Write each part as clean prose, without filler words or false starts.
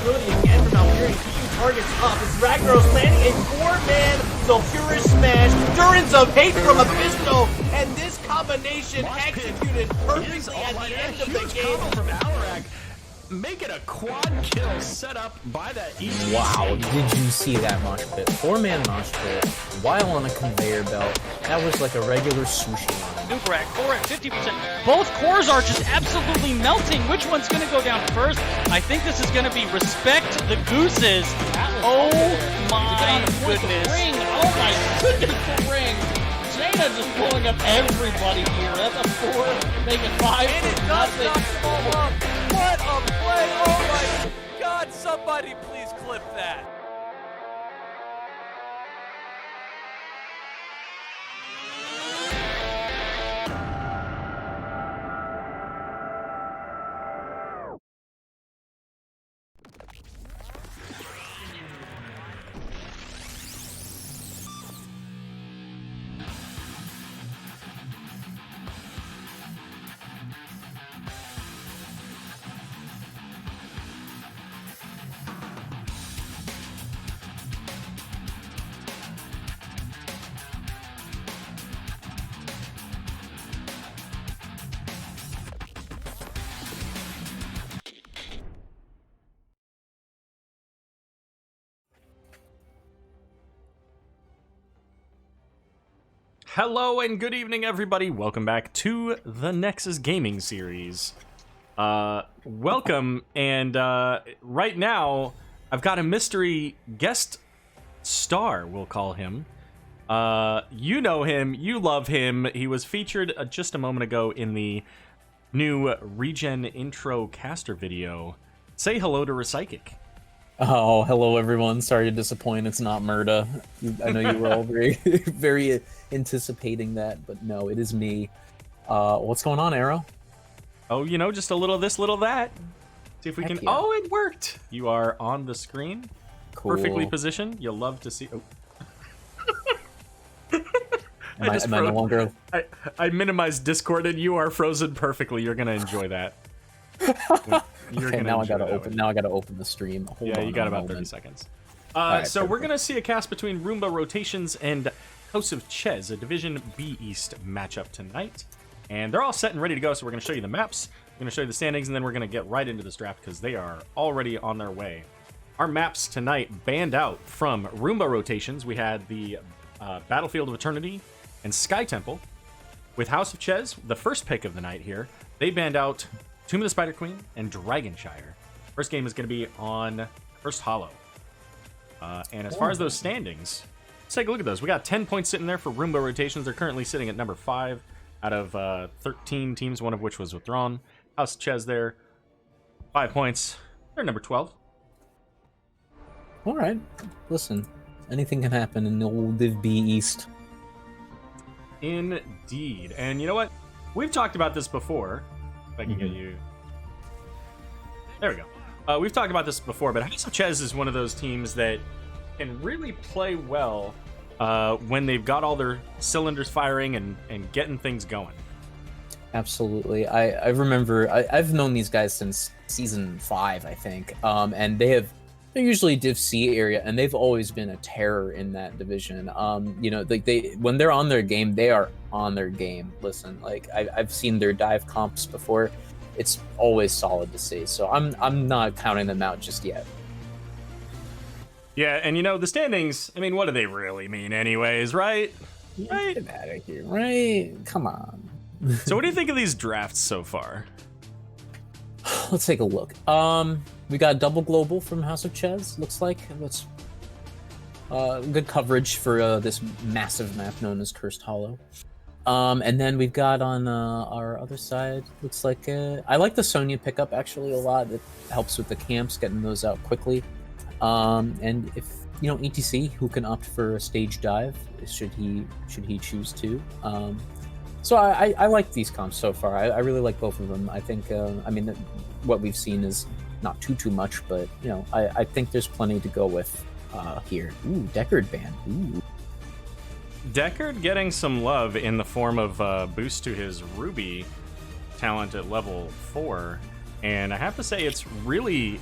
ability again from Alperian, keeping targets up as Ragnaros landing a 4-man Sulfurish Smash, Durance of Hate from Abysto, and this combination executed perfectly at the end of the game. From Alarak, make it a quad kill set up by that East. Wow, did you see that mosh pit? 4-man mosh pit while on a conveyor belt. That was like a regular sushi line. Nukerak, 4 at 50%. Both cores are just absolutely melting. Which one's going to go down first? I think this is going to be Respect the Gooses. Oh my goodness. Ring. Oh my goodness, the ring. Jaina just pulling up everybody here. That's a 4, making 5 And it for does nothing. not fall up. What a play. Oh my God, somebody please clip that. Hello and good evening, everybody. Welcome back to the Nexus Gaming Series. Welcome, and right now, I've got a mystery guest star, we'll call him. You know him, you love him. He was featured just a moment ago in the new Regen intro caster video. Say hello to Recyclic. Oh, hello everyone. Sorry to disappoint. It's not Murda. I know you were all very anticipating that, but no, it is me. What's going on, Aero? Oh, you know, just a little this, little that. See if we can. Yeah. Oh, it worked. You are on the screen. Cool. Perfectly positioned. You'll love to see. Oh. Am I no longer? I minimized Discord and you are frozen perfectly. You're gonna enjoy that. Okay, now I gotta open. Now I gotta open the stream. Hold Yeah, on you got a about moment. 30 seconds. Alright, so we're perfect. gonna see a cast between Roomba Rotations and House of Chez, a Division B East matchup tonight. And they're all set and ready to go. So we're gonna show you the maps. We're gonna show you the standings, and then we're gonna get right into this draft because they are already on their way. Our maps tonight banned out from Roomba Rotations. We had the Battlefield of Eternity and Sky Temple. With House of Chez, the first pick of the night here, they banned out Tomb of the Spider Queen and Dragonshire. First game is going to be on First Hollow. And as far as those standings, let's take a look at those. We got 10 points sitting there for Roomba Rotations. They're currently sitting at number 5 out of 13 teams, one of which was withdrawn. House of Chez there, 5 points. They're number 12. All right. Listen, anything can happen in the old Div B East. Indeed. And you know what? We've talked about this before. If I can get you... There we go. We've talked about this before, but House of Chez is one of those teams that can really play well when they've got all their cylinders firing and getting things going. Absolutely. I remember, I've known these guys since Season 5, I think. And they're usually Div C area, and they've always been a terror in that division. You know, like when they're on their game, they are on their game. Listen, like I've seen their dive comps before. It's always solid to see. So I'm not counting them out just yet. Yeah, and you know, the standings, I mean, what do they really mean anyways, right? Right? Get out of here, right? Come on. So what do you think of these drafts so far? Let's take a look. We got double global from House of Chez, looks like. That's good coverage for this massive map known as Cursed Hollow. And then we've got on our other side, looks like I like the Sonya pickup actually a lot. It helps with the camps, getting those out quickly. And if you know ETC, who can opt for a stage dive, should he choose to. So I like these comps so far. I really like both of them. I think I mean what we've seen is not too much, but you know I think there's plenty to go with here. Ooh, Deckard ban. Ooh. Deckard getting some love in the form of boost to his Ruby talent at level 4. And I have to say, it's really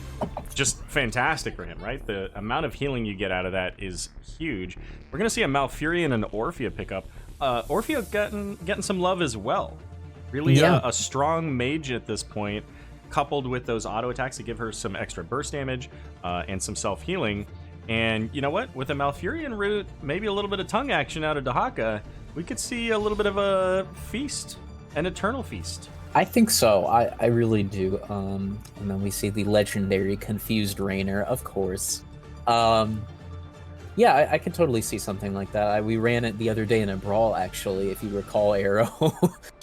just fantastic for him, right? The amount of healing you get out of that is huge. We're going to see a Malfurion and Orphea pickup. Orphea getting some love as well. Really a strong mage at this point, coupled with those auto attacks to give her some extra burst damage and some self-healing. And you know what? With a Malfurion root, maybe a little bit of tongue action out of Dahaka, we could see a little bit of a feast, an eternal feast. I think so. I really do. And then we see the legendary Confused Rainer, of course. Yeah, I could totally see something like that. We ran it the other day in a brawl, actually, if you recall, Aero.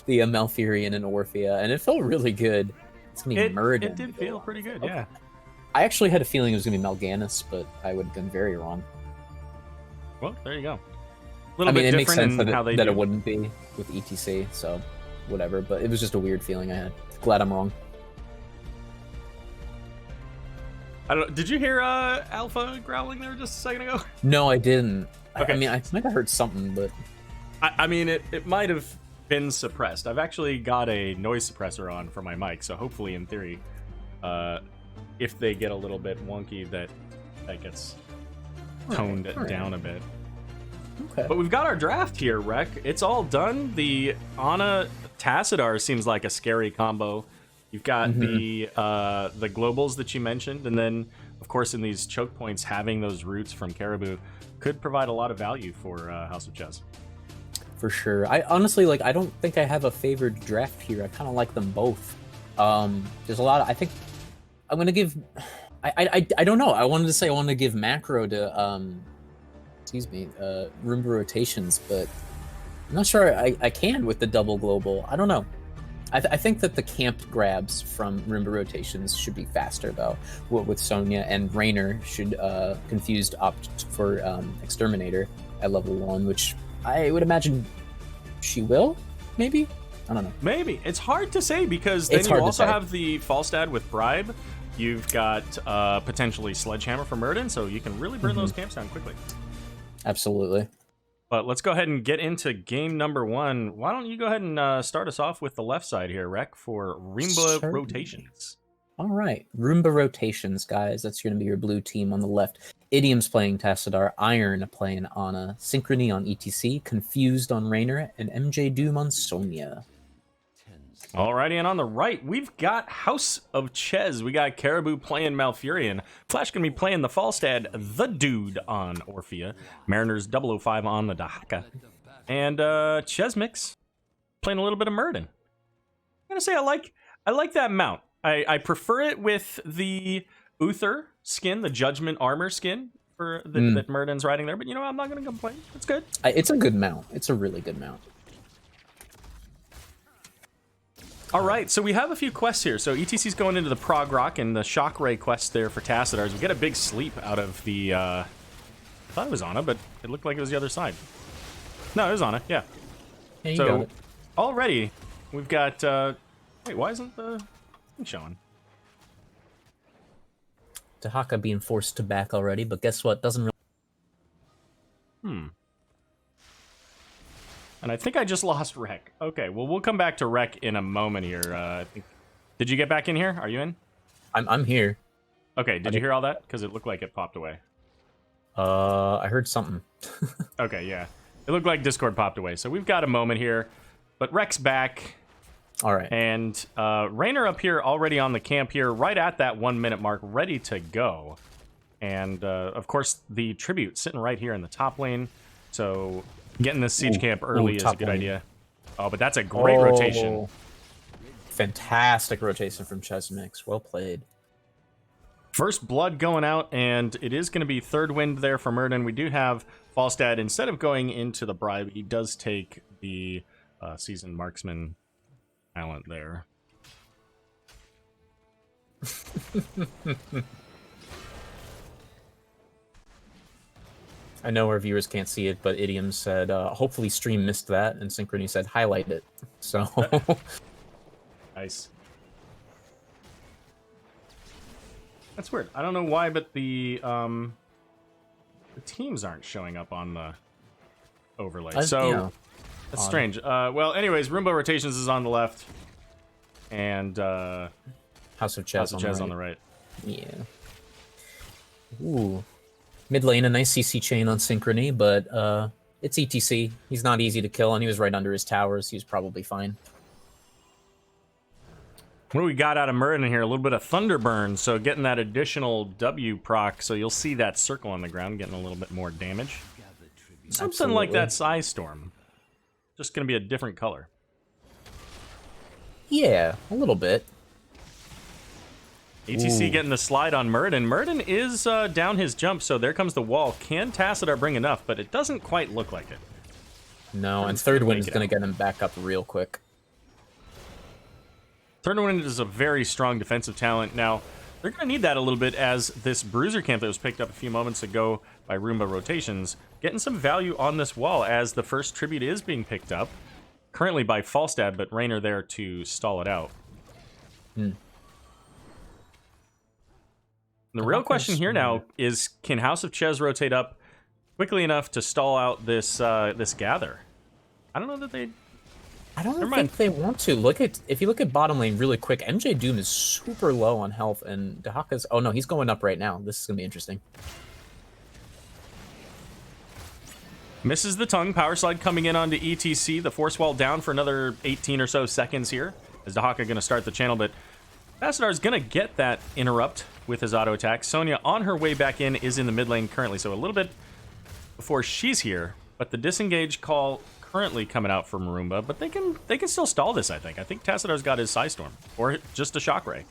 The Malfurion and Orphea, and it felt really good. It's gonna be Murden. It did feel pretty good, yeah. I actually had a feeling it was gonna be Mal'Ganis, but I would have been very wrong. Well, there you go. A little bit it makes sense in how they that do. it wouldn't be with ETC, so whatever. But it was just a weird feeling I had. Glad I'm wrong. I don't. Did you hear Alpha growling there just a second ago? No, I didn't. Okay. I mean, I might have heard something, but I mean, it might have been suppressed. I've actually got a noise suppressor on for my mic, so hopefully, in theory, if they get a little bit wonky, that gets toned down a bit. okay. But we've got our draft here, Rek. It's all done. The Ana Tassadar seems like a scary combo. You've got the globals that you mentioned, and then, of course, in these choke points, having those roots from Caribou could provide a lot of value for House of Chez. For sure. I honestly, I don't think I have a favored draft here. I kind of like them both. There's a lot of, I think I'm going to give, I don't know. I wanted to give macro to, Roomba rotations, but I'm not sure I can with the double global. I don't know. I think that the camped grabs from Roomba rotations should be faster, though. With Sonya and Rainer should Confused opt for Exterminator at level 1, which I would imagine she will, maybe? I don't know. Maybe. It's hard to say because then you also have the Falstad with Bribe. You've got potentially Sledgehammer for Murden, so you can really burn those camps down quickly. Absolutely. But let's go ahead and get into game number 1. Why don't you go ahead and start us off with the left side here, Rek, for Roomba rotations. All right. Roomba rotations, guys. That's going to be your blue team on the left. Idiom's playing Tassadar, Iron playing Ana, Synchrony on ETC, Confused on Rainer, and MJ Doom on Sonya. Alrighty, and on the right, we've got House of Chez. We got Caribou playing Malfurion. Flash gonna be playing the Falstad, the Dude on Orphea. Mariners 005 on the Dahaka. And Chez Mix playing a little bit of Murden. I'm gonna say I like that mount. I prefer it with the Uther skin, the Judgment armor skin for that Murden's riding there. But you know, I'm not gonna complain. It's good. It's a good mount. It's a really good mount. All right, so we have a few quests here. So ETC's going into the Prog Rock and the Shock Ray quest there for Tassadars. We get a big sleep out of the, I thought it was Ana, but it looked like it was the other side. No, it was Ana, yeah. Yeah, you got it. Already, we've got, wait, why isn't the thing showing? Dahaka being forced to back already, but guess what? Doesn't really... And I think I just lost Rek. Okay, well, we'll come back to Rek in a moment here. I think... Did you get back in here? Are you in? I'm here. Okay, did you hear all that? Because it looked like it popped away. I heard something. Okay, yeah. It looked like Discord popped away. So we've got a moment here. But Rek's back. All right. And Rainer up here already on the camp here, right at that 1 minute mark, ready to go. And, of course, the Tribute sitting right here in the top lane. So... Getting this siege camp early is a good idea. Oh, but that's a great rotation. Fantastic rotation from Chez Mix. Well played. First blood going out, and it is going to be third wind there for Murden. We do have Falstad. Instead of going into the Bribe, he does take the Seasoned Marksman talent there. I know our viewers can't see it, but Idiom said, hopefully stream missed that, and Synchrony said, highlight it. So... Nice. That's weird. I don't know why, but the teams aren't showing up on the overlay. That's strange. Well, anyways, Roomba Rotations is on the left. And House of Chez, House of Chez on the right. Yeah. Ooh. Mid lane, a nice CC chain on Synchrony, but it's ETC. He's not easy to kill, and he was right under his towers. He was probably fine. What do we got out of Murden here? A little bit of Thunderburn, so getting that additional W proc, so you'll see that circle on the ground getting a little bit more damage. Something like that Psy Storm. Just going to be a different color. Yeah, a little bit. ATC getting the slide on Murden. Murden is down his jump, so there comes the wall. Can Tassadar bring enough? But it doesn't quite look like it. No, and Third Wind is going to get him back up real quick. Third Wind is a very strong defensive talent. Now, they're going to need that a little bit as this Bruiser camp that was picked up a few moments ago by Roomba Rotations, getting some value on this wall as the first tribute is being picked up. Currently by Falstad, but Raynor there to stall it out. The real question here now is, can House of Chez rotate up quickly enough to stall out this this gather? I don't know that they... I don't think they want to. If you look at bottom lane really quick, MJ Doom is super low on health, and Dahaka's... Oh no, he's going up right now. This is going to be interesting. Misses the tongue. Power slide coming in onto ETC. The force wall down for another 18 or so seconds here. Is Dahaka going to start the channel, but Tassadar's going to get that interrupt with his auto attack. Sonya on her way back in is in the mid lane currently, so a little bit before she's here, but the disengage call currently coming out from Roomba, but they can still stall this, I think. I think Tassadar's got his Psy Storm, or just a Shock Ray.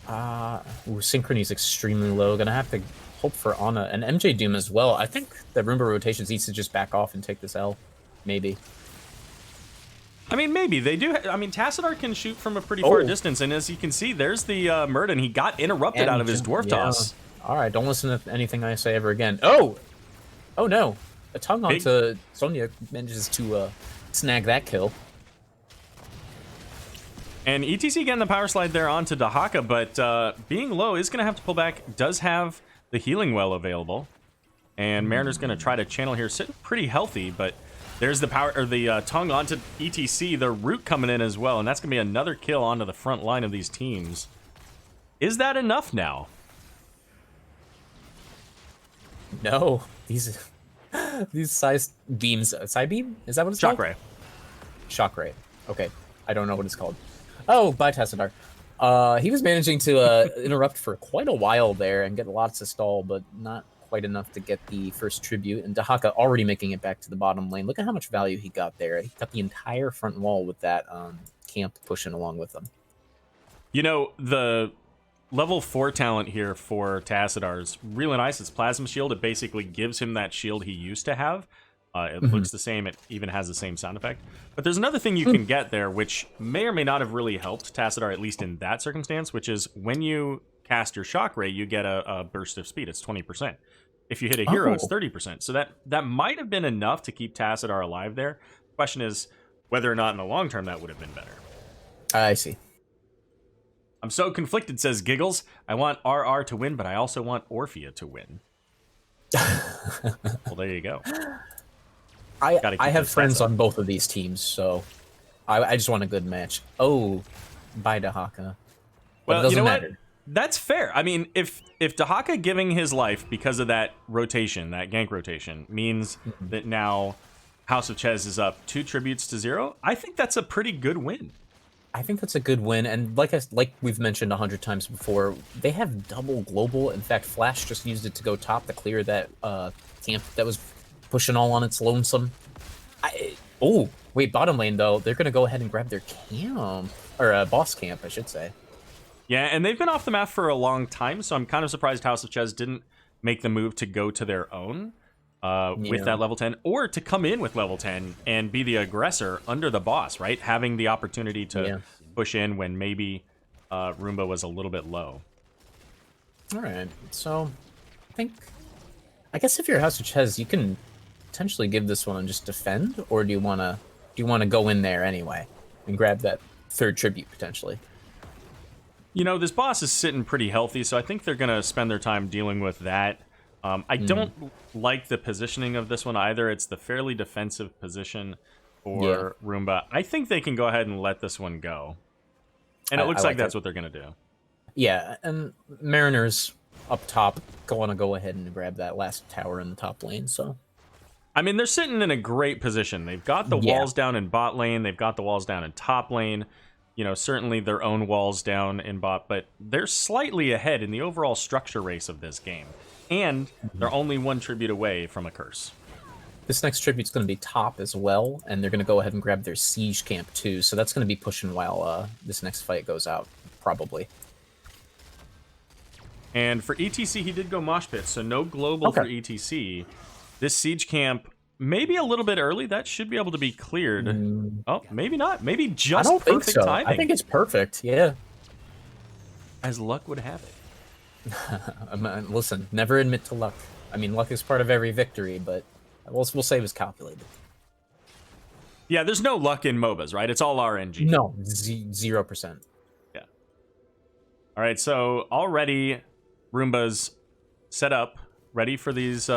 Synchrony's extremely low. Gonna have to hope for Ana and MJ Doom as well. I think that Roomba Rotations needs to just back off and take this L. Maybe. I mean, maybe. They do. I mean, Tassadar can shoot from a pretty far distance, and as you can see, there's the Murden. He got interrupted out of his Dwarf Toss. All right, don't listen to anything I say ever again. Oh no. A tongue onto Sonya manages to snag that kill. And ETC getting the power slide there onto Dahaka, but being low is going to have to pull back. Does have the healing well available. And Mariner's going to try to channel here. Sitting pretty healthy, but there's the power, or the tongue onto ETC. The root coming in as well, and that's going to be another kill onto the front line of these teams. Is that enough now? No. These size beams, side beam? Is that what it's called? Shock Ray. Shock Ray. Okay. I don't know what it's called. Oh, bye Tassadar. He was managing to interrupt for quite a while there and get lots of stall, but not quite enough to get the first tribute. And Dahaka already making it back to the bottom lane. Look at how much value he got there. He got the entire front wall with that camp pushing along with him. You know, the level 4 talent here for Tassadar's really nice. It's Plasma Shield. It basically gives him that shield he used to have. It looks the same. It even has the same sound effect. But there's another thing you can get there, which may or may not have really helped Tassadar, at least in that circumstance, which is when you cast your Shock Ray, you get a burst of speed. It's 20%. If you hit a hero, it's 30%. So that might have been enough to keep Tassadar alive there. The question is whether or not in the long term that would have been better. I see. I'm so conflicted, says Giggles. I want RR to win, but I also want Orphea to win. Well, there you go. I have friends on both of these teams, so I just want a good match. Oh, bye Dahaka. Well, you know what? That's fair. I mean, if Dahaka giving his life because of that rotation, that gank rotation, means that now House of Chez is up 2 tributes to 0, I think that's a pretty good win. I think that's a good win, and like we've mentioned 100 times before, they have double global. In fact, Flash just used it to go top to clear that camp that was pushing all on its lonesome. Oh, wait, bottom lane, though, they're going to go ahead and grab their camp, or boss camp, I should say. Yeah, and they've been off the map for a long time, so I'm kind of surprised House of Chez didn't make the move to go to their own with that level 10, or to come in with level 10 and be the aggressor under the boss, right? Having the opportunity to push in when maybe Roomba was a little bit low. All right, so I guess if you're House of Chez, you can potentially give this one and just defend, or do you want to go in there anyway and grab that third tribute potentially? You know, this boss is sitting pretty healthy, so I think they're going to spend their time dealing with that. I don't like the positioning of this one either. It's the fairly defensive position for Roomba. I think they can go ahead and let this one go. And it looks like that's that. what they're going to do. Yeah, and Mariners up top want to go ahead and grab that last tower in the top lane, so... I mean, they're sitting in a great position. They've got the walls down in bot lane. They've got the walls down in top lane. You know, certainly their own walls down in bot, but they're slightly ahead in the overall structure race of this game. And they're only one tribute away from a curse. This next tribute's going to be top as well, and they're going to go ahead and grab their siege camp too, so that's going to be pushing while this next fight goes out, probably. And for ETC, he did go mosh pit, so no global for ETC. This siege camp, maybe a little bit early. That should be able to be cleared. Oh, maybe not. Maybe just I don't perfect think so. timing. I think it's perfect, yeah. As luck would have it. Listen, never admit to luck. I mean, luck is part of every victory, but we'll say it was calculated. Yeah, there's no luck in MOBAs, right? It's all RNG. No, 0%. Yeah. All right, so already Roomba's set up, ready for these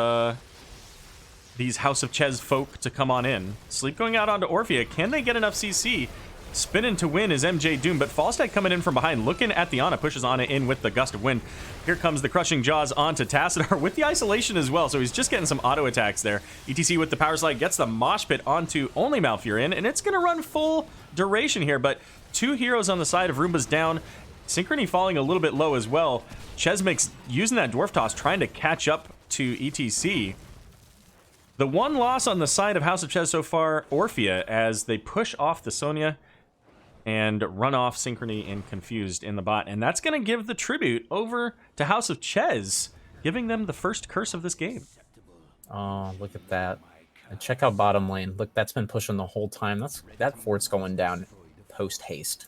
House of Chez folk to come on in. Sleep going out onto Orphea. Can they get enough CC? Spinning to win is MJ Doom, but Falstad coming in from behind, looking at the Ana, pushes Ana in with the gust of wind. Here comes the crushing jaws onto Tassadar with the isolation as well, so he's just getting some auto attacks there. ETC with the power slide gets the mosh pit onto only Malfurion, and it's going to run full duration here, but 2 heroes on the side of Roomba's down. Synchrony falling a little bit low as well. Chesmix using that Dwarf Toss, trying to catch up to ETC. The one loss on the side of House of Chez so far, Orphea, as they push off the Sonya and run off Synchrony and Confused in the bot. And that's going to give the tribute over to House of Chez, giving them the first curse of this game. Oh, look at that. And check out bottom lane. Look, that's been pushing the whole time. That fort's going down post-haste.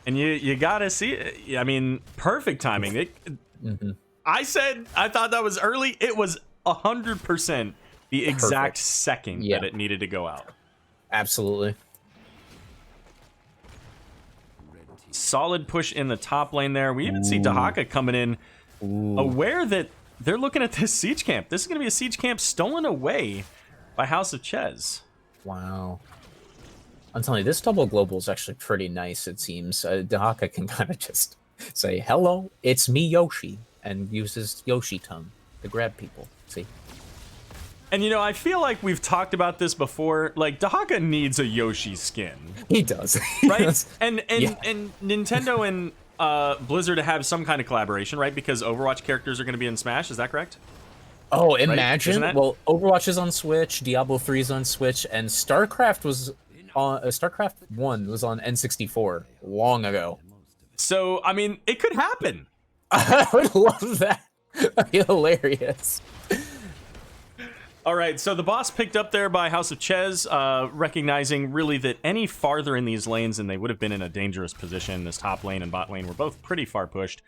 And you got to see it. I mean, perfect timing. I thought that was early. It was 100% the exact second that it needed to go out. Absolutely. Solid push in the top lane there. We even see Dahaka coming in, aware that they're looking at this siege camp. This is going to be a siege camp stolen away by House of Chez. Wow. I'm telling you, this double global is actually pretty nice, it seems. Dahaka can kind of just say, hello, it's me, Yoshi, and uses Yoshi tongue to grab people. See? And, you know, I feel like we've talked about this before. Like, Dahaka needs a Yoshi skin. He does. Right? And Nintendo and Blizzard have some kind of collaboration, right? Because Overwatch characters are going to be in Smash. Is that correct? Oh, imagine. Right? Well, Overwatch is on Switch, Diablo 3 is on Switch, and StarCraft was on StarCraft 1 was on N64 long ago. So, I mean, it could happen. I would love that. That'd be hilarious. All right, so the boss picked up there by House of Chez, recognizing really that any farther in these lanes and they would have been in a dangerous position. This top lane and bot lane were both pretty far pushed.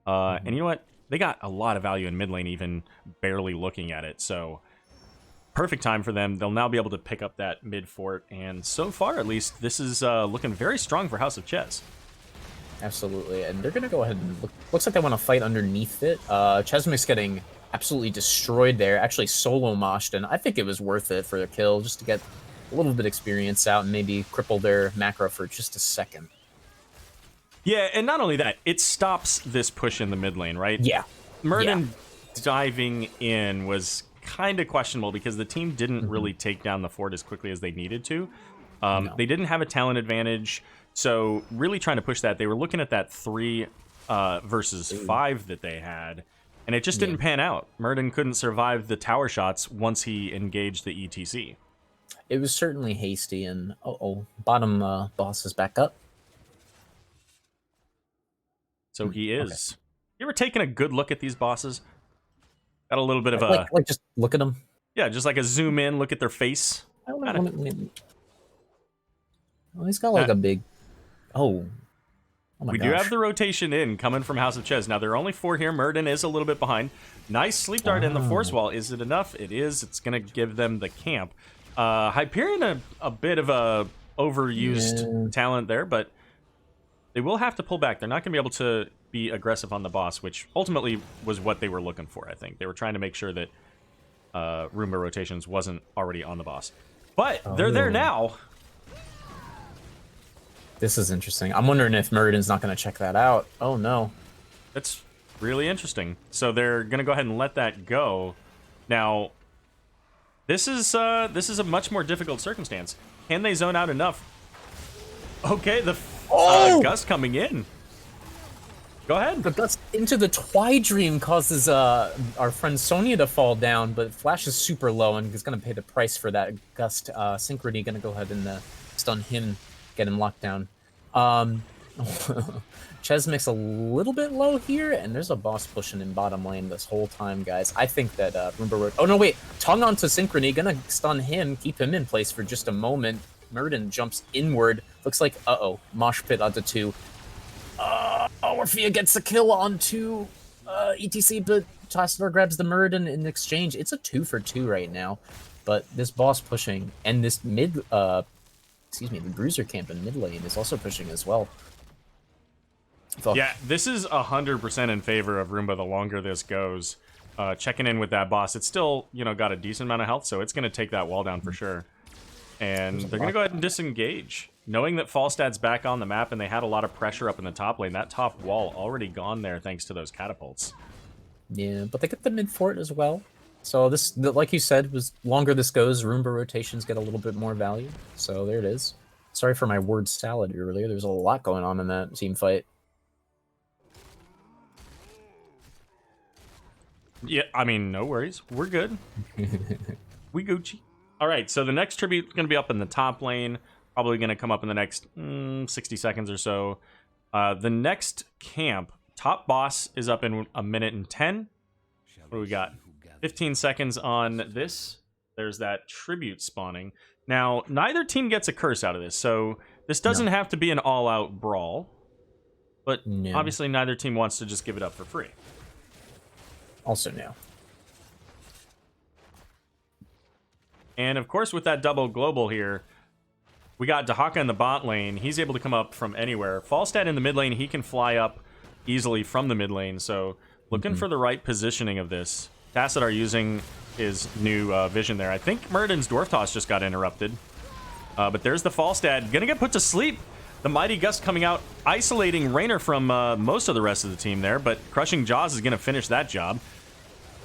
And you know what? They got a lot of value in mid lane, even barely looking at it. So perfect time for them. They'll now be able to pick up that mid fort. And so far, at least, this is looking very strong for House of Chez. Absolutely, and they're going to go ahead and looks like they want to fight underneath it. Chesmic's getting absolutely destroyed there, actually solo moshed, and I think it was worth it for the kill, just to get a little bit of experience out and maybe cripple their macro for just a second. Yeah, and not only that, it stops this push in the mid lane, right? Yeah. Murden diving in was kind of questionable because the team didn't really take down the fort as quickly as they needed to. They didn't have a talent advantage. So really trying to push that, they were looking at that 3 versus 5 that they had, and it just didn't pan out. Murden couldn't survive the tower shots once he engaged the ETC. It was certainly hasty, and bottom boss is back up. So he is. You ever taken a good look at these bosses? Got a little bit of like just look at them. Yeah, just like a zoom in, look at their face. Well, he's got like a big... Oh my we gosh. do have the rotation in coming from House of Chez. Now, there are only 4 here. Murden is a little bit behind. Nice sleep dart in the force wall. Is it enough? It is. It's going to give them the camp. Hyperion, a bit of a overused talent there, but they will have to pull back. They're not going to be able to be aggressive on the boss, which ultimately was what they were looking for, I think. They were trying to make sure that Roomba rotations wasn't already on the boss. But they're there now. This is interesting. I'm wondering if Meridan's not going to check that out. Oh, no. That's really interesting. So they're going to go ahead and let that go. Now, this is a much more difficult circumstance. Can they zone out enough? Okay, the gust coming in. Go ahead. The gust into the Twi-Dream causes our friend Sonya to fall down, but Flash is super low and is going to pay the price for that gust. Synchrony going to go ahead and stun him, get him locked down. Chez makes a little bit low here, and there's a boss pushing in bottom lane this whole time, guys. I think that Roomba... Oh, no, wait. Tongue onto Synchrony, gonna stun him, keep him in place for just a moment. Meridan jumps inward. Looks like, mosh pit onto 2. Orphea gets the kill onto ETC, but Tassadar grabs the Meridan in exchange. It's a 2 for 2 right now, but this boss pushing, and this the bruiser camp in mid lane is also pushing as well. Yeah, this is 100% in favor of Roomba the longer this goes. Checking in with that boss. It's still, got a decent amount of health, so it's going to take that wall down for sure. And they're going to go ahead and disengage. Knowing that Falstad's back on the map and they had a lot of pressure up in the top lane, that top wall already gone there thanks to those catapults. Yeah, but they get the mid fort as well. So this, like you said, was longer this goes, Roomba rotations get a little bit more value. So there it is. Sorry for my word salad earlier. There's a lot going on in that team fight. Yeah, I mean, no worries. We're good. We Gucci. All right, so the next tribute's going to be up in the top lane. Probably going to come up in the next 60 seconds or so. The next camp, top boss, is up in a minute and 10. What do we got? 15 seconds on this. There's that tribute spawning. Now, neither team gets a curse out of this, so this doesn't have to be an all-out brawl. But obviously, neither team wants to just give it up for free. Also no. And of course, with that double global here, we got Dahaka in the bot lane. He's able to come up from anywhere. Falstad in the mid lane, he can fly up easily from the mid lane. So looking for the right positioning of this. Tassadar using his new vision there. I think Meridan's Dwarf Toss just got interrupted. But there's the Falstad. Gonna get put to sleep. The Mighty Gust coming out, isolating Raynor from most of the rest of the team there, but Crushing Jaws is going to finish that job.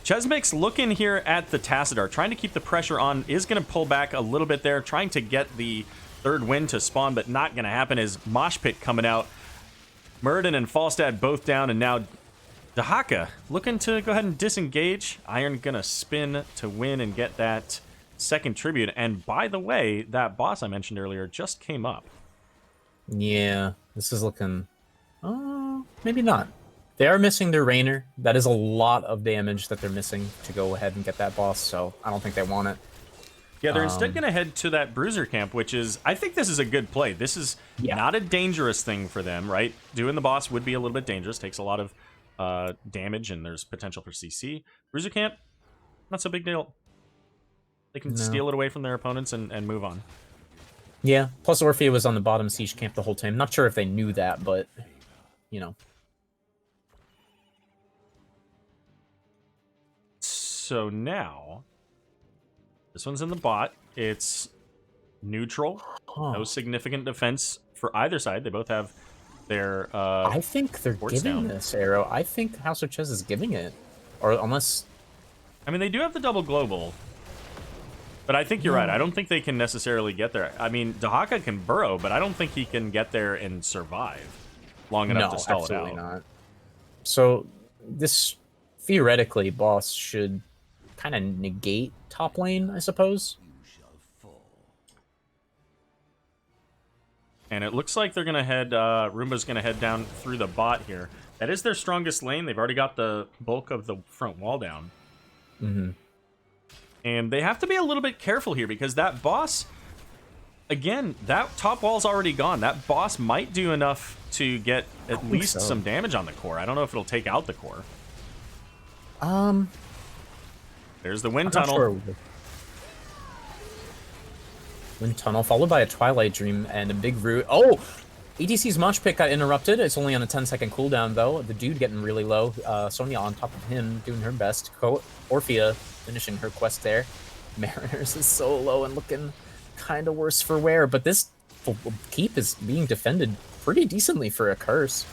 Chesmix looking here at the Tassadar, trying to keep the pressure on, is going to pull back a little bit there, trying to get the third win to spawn, but not going to happen as Mosh Pit coming out. Meridan and Falstad both down, and now Dahaka looking to go ahead and disengage. Iron going to spin to win and get that second tribute. And by the way, that boss I mentioned earlier just came up. Yeah, this is looking... maybe not. They are missing their Raynor. That is a lot of damage that they're missing to go ahead and get that boss, so I don't think they want it. Yeah, they're instead going to head to that Bruiser camp, which is... I think this is a good play. This is not a dangerous thing for them, right? Doing the boss would be a little bit dangerous. Takes a lot of damage, and there's potential for CC. Bruiser camp, not so big deal. They can steal it away from their opponents and move on. Yeah, plus Orphea was on the bottom siege camp the whole time. Not sure if they knew that, but, So now, this one's in the bot. It's neutral. No significant defense for either side. They both have their I think they're giving this, Aero. I think House of Chez is giving it. Or unless... I mean, they do have the double global. But I think you're right. I don't think they can necessarily get there. I mean, Dahaka can burrow, but I don't think he can get there and survive long enough to stall it out. Absolutely not. So this, theoretically, boss should kind of negate top lane, I suppose. And it looks like they're going to head, Roomba's going to head down through the bot here. That is their strongest lane. They've already got the bulk of the front wall down. Mm-hmm. And they have to be a little bit careful here because that boss, again, that top wall's already gone. That boss might do enough to get at least some damage on the core. I don't know if it'll take out the core. There's the wind tunnel. Sure. Wind tunnel followed by a Twilight Dream and a big root. Oh! ETC's Mosh Pit got interrupted. It's only on a 10-second cooldown, though. The dude getting really low. Sonya on top of him, doing her best. Orphea finishing her quest there. Mariners is so low and looking kind of worse for wear. But this keep is being defended pretty decently for a curse.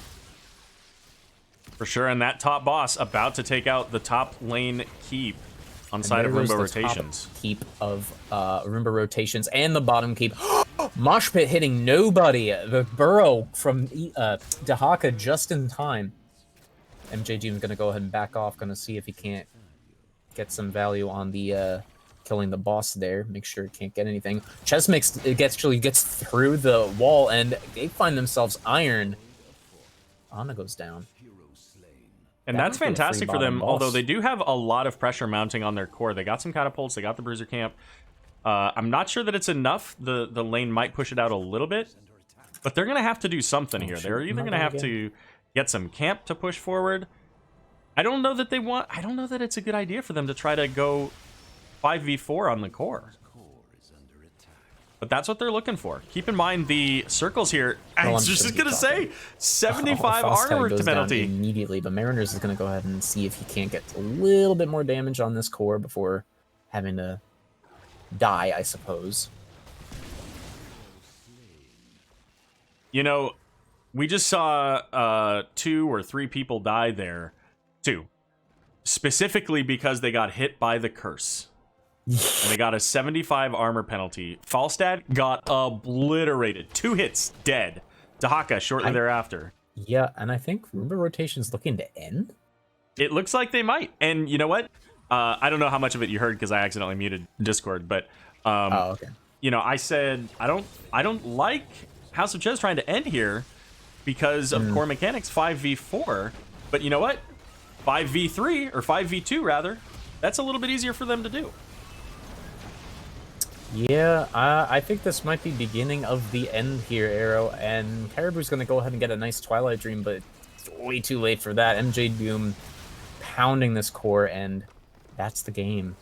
For sure, and that top boss about to take out the top lane keep on And side of there goes Roomba the top rotations. keep of Roomba rotations and the bottom keep. Mosh pit hitting nobody. The burrow from Dahaka just in time. MJ Doom's gonna go ahead and back off. Gonna see if he can't get some value on the killing the boss there. Make sure he can't get anything. Chez actually gets through the wall and they find themselves iron. Ana goes down. And That that's might be a free fantastic for bottom them, boss. although they do have a lot of pressure mounting on their core. They got some catapults, they got the bruiser camp. I'm not sure that it's enough. The lane might push it out a little bit, but they're going to have to do something here. They're either going to have to get some camp to push forward. I don't know that it's a good idea for them to try to go 5v4 on the core. But that's what they're looking for. Keep in mind the circles here. I was just going to say 75 armor goes penalty. down immediately, but Mariners is going to go ahead and see if he can't get a little bit more damage on this core before having to die, I suppose. You know, we just saw 2 or 3 people die there. 2. Specifically because they got hit by the curse. And they got a 75 armor penalty. Falstad got obliterated. 2 hits, dead. Dahaka shortly thereafter. Yeah, and I think Roomba rotation's looking to end. It looks like they might. And you know what? I don't know how much of it you heard because I accidentally muted Discord, but Okay. you know, I said I don't like House of Chez trying to end here because of core mechanics 5v4. But you know what? 5v3 or 5v2 rather. That's a little bit easier for them to do. Yeah, I think this might be beginning of the end here, Aero, and Caribou's going to go ahead and get a nice Twilight Dream, but it's way too late for that. MJ Doom pounding this core, and that's the game.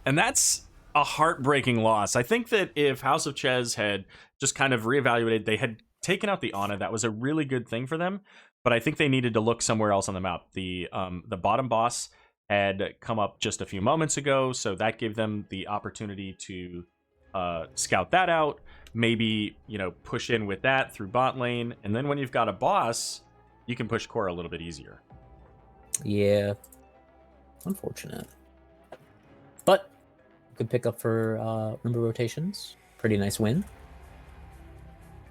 And that's a heartbreaking loss. I think that if House of Chez had just kind of reevaluated, they had taken out the Ana, that was a really good thing for them, but I think they needed to look somewhere else on the map. The bottom boss had come up just a few moments ago, so that gave them the opportunity to scout that out, maybe, you know, push in with that through bot lane, and then when you've got a boss, you can push core a little bit easier. Yeah. Unfortunate. But good pickup for Roomba rotations. Pretty nice win.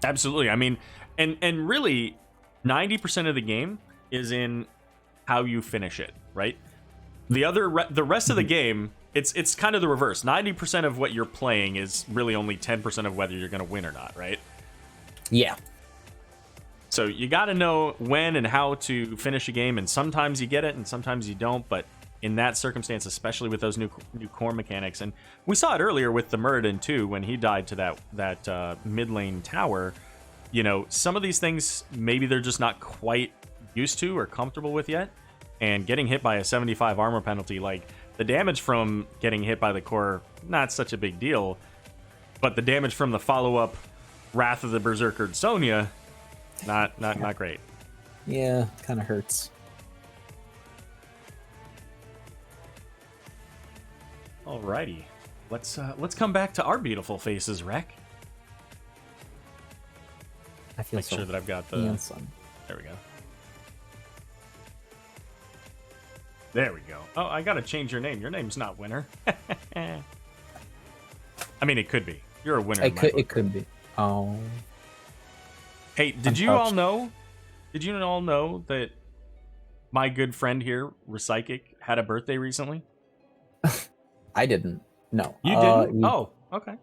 Absolutely. I mean, and really, 90% of the game is in how you finish it, right? The rest of the game, it's kind of the reverse. 90% of what you're playing is really only 10% of whether you're going to win or not, right? Yeah. So you got to know when and how to finish a game, and sometimes you get it and sometimes you don't, but in that circumstance, especially with those new core mechanics, and we saw it earlier with the Muradin too, when he died to that mid lane tower, you know, some of these things, maybe they're just not quite used to or comfortable with yet, and getting hit by a 75 armor penalty, like, the damage from getting hit by the core, not such a big deal, but the damage from the follow-up Wrath of the Berserker Sonya, not great. Yeah, kind of hurts. Alrighty, let's come back to our beautiful faces, Rek. I feel Make so sure that I've got the. handsome. There we go. There we go. Oh, I gotta change your name. Your name's not Winner. I mean, it could be. You're a winner. It could be. Oh. Hey, did you all know? Did you all know that my good friend here, Repsychic, had a birthday recently? I didn't. No. You didn't? Oh, okay.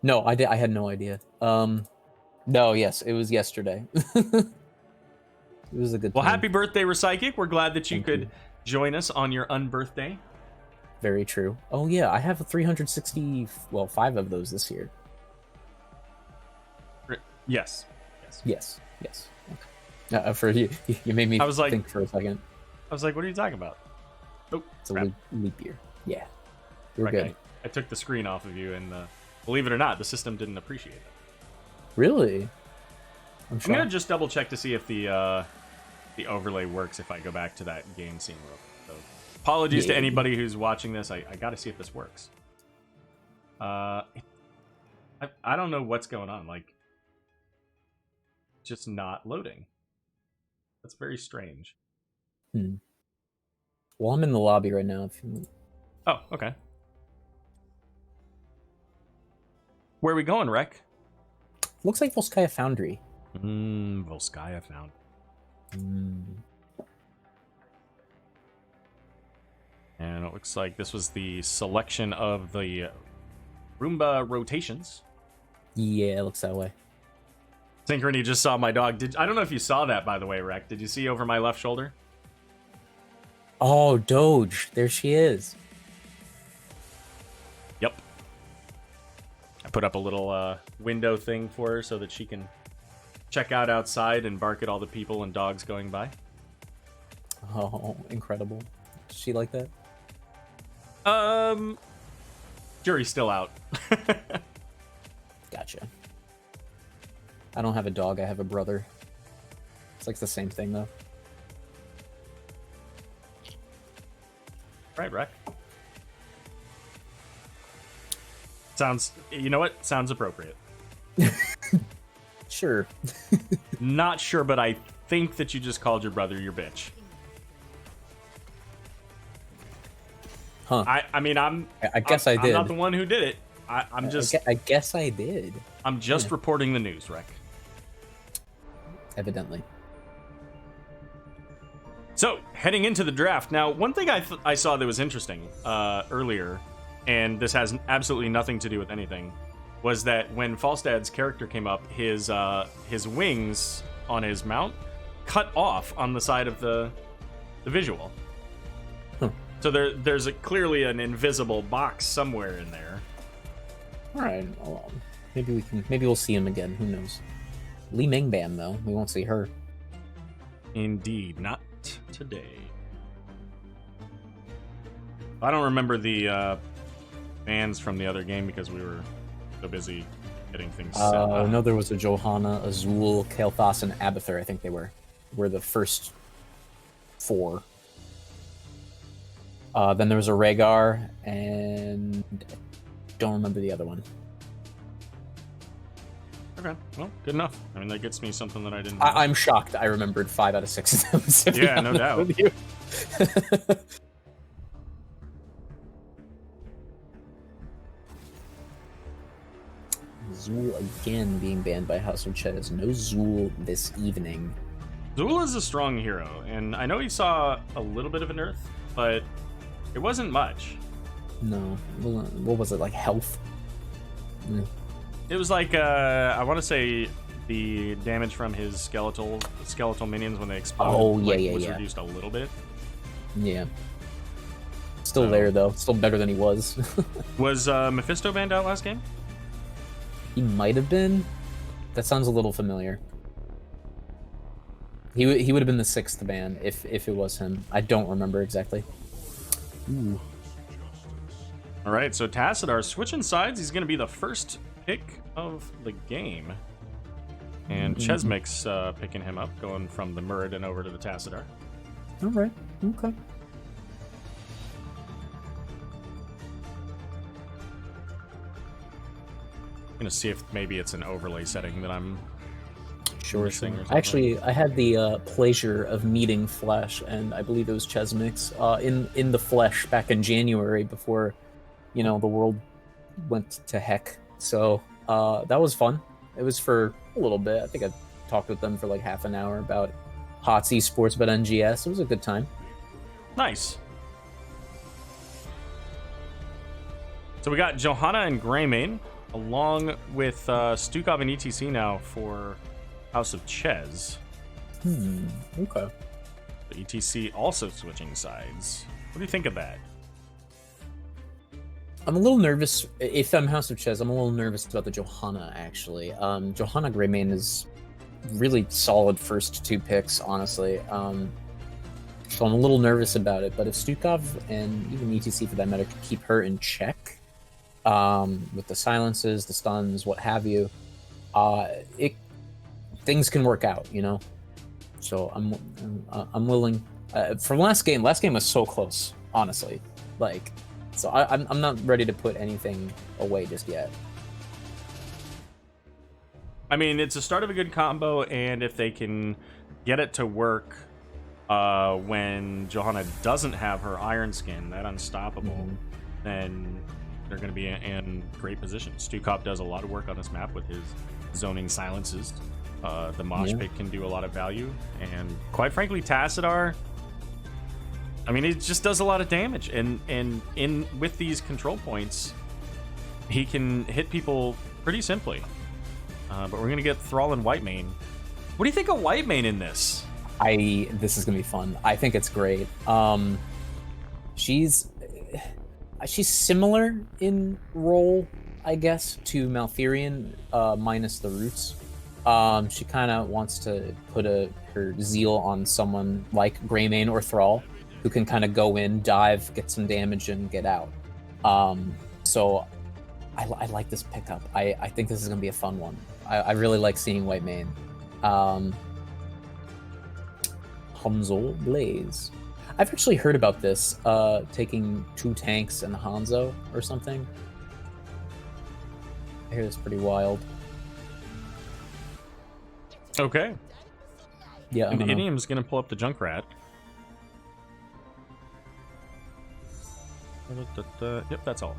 No, I did. I had no idea. No, yes, it was yesterday. It was a good. Well, time. happy birthday, Repsychic. We're glad that you Thank could you. join us on your unbirthday. Very true. Oh yeah, I have 360. Well, 5 of those this year. Yes. Yes. For you made me I was like- think for a second. I was like, what are you talking about? Oh, It's a crap. leap year. Yeah, you're Right, good. I took the screen off of you, and believe it or not, the system didn't appreciate it. Really? I'm gonna just double check to see if the overlay works if I go back to that game scene real quick. So, apologies to Yeah. anybody who's watching this. I got to see if this works. I don't know what's going on. Like, just not loading. That's very strange. Well, I'm in the lobby right now. If you... Oh, okay. Where are we going, Rek? Looks like Volskaya Foundry. Volskaya Foundry. And it looks like this was the selection of the Roomba rotations. Yeah, it looks that way. Synchrony just saw my dog. I don't know if you saw that, by the way, Rek. Did you see over my left shoulder? Oh, Doge. There she is. Yep. I put up a little window thing for her so that she can check out outside and bark at all the people and dogs going by. Oh, incredible. Is she like that? Jury's still out. Gotcha. I don't have a dog, I have a brother. It's like the same thing, though. Right, Rek. Sounds, you know what? Sounds appropriate. Sure. Not sure, but I think that you just called your brother your bitch. Huh. I mean, I guess I did. I'm not the one who did it. I'm just. I guess I did. I'm just reporting the news, Rek. Evidently. So, heading into the draft. Now, one thing I saw that was interesting earlier, and this has absolutely nothing to do with anything, was that when Falstad's character came up, his wings on his mount cut off on the side of the visual. Huh. So there's clearly an invisible box somewhere in there. All right. Well, maybe we'll see him again. Who knows? Li Mingbam, though. We won't see her. Indeed, not today. I don't remember the bans from the other game because we were so busy getting things set up. I know there was a Johanna, Azul, Kael'thas, and Abathur. I think they were the first 4. Then there was a Rhaegar, and don't remember the other one. Okay, well, good enough. I mean, that gets me something that I didn't. I'm shocked. I remembered 5 out of 6 of them. To be Yeah, no honest doubt. with you. Zool again being banned by House of Chez. No Zool this evening. Zool is a strong hero, and I know he saw a little bit of a nerf, but it wasn't much. No. What was it, like health? It was like, I want to say the damage from his skeletal minions when they explode was reduced a little bit. Yeah. Still there, though. Still better than he was. Was Mephisto banned out last game? He might have been. That sounds a little familiar. He would have been the 6th ban if it was him. I don't remember exactly. Ooh. All right, so Tassadar switching sides. He's going to be the first pick of the game. And Chesmic's picking him up, going from the Muradin over to the Tassadar. All right. Okay. I'm going to see if maybe it's an overlay setting that I'm Sure. missing or something. Actually, I had the pleasure of meeting Flesh, and I believe it was Chesmix, in the flesh back in January before, the world went to heck. So that was fun. It was for a little bit. I think I talked with them for like half an hour about HOTS esports, about NGS. It was a good time. Nice. So we got Johanna and Greymane, along with Stukov and ETC now for House of Chez. Okay. The ETC also switching sides. What do you think of that? I'm a little nervous. If I'm House of Chez, I'm a little nervous about the Johanna, actually. Johanna Greymane is really solid first 2 picks, honestly. So I'm a little nervous about it. But if Stukov and even ETC, for that matter, could keep her in check with the silences, the stuns, what have you, things can work out, So I'm willing. From last game was so close, honestly. So I'm not ready to put anything away just yet. I mean, it's a start of a good combo, and if they can get it to work when Johanna doesn't have her Iron Skin, that unstoppable, then they're going to be in great position. Stukov does a lot of work on this map with his zoning silences. The Mosh Pit can do a lot of value, and quite frankly, Tassadar, I mean, it just does a lot of damage, and with these control points, he can hit people pretty simply. But we're gonna get Thrall and Whitemane. What do you think of Whitemane in this? This is gonna be fun. I think it's great. She's similar in role, I guess, to Malfurion, minus the roots. She kind of wants to put her zeal on someone like Greymane or Thrall, who can kind of go in, dive, get some damage, and get out. So I like this pickup. I think this is going to be a fun one. I really like seeing Whitemane. Hanzo Blaze. I've actually heard about this, taking 2 tanks and Hanzo or something. I hear it's pretty wild. Okay. Yeah, and Idiom's going to pull up the Junkrat. Yep, that's all.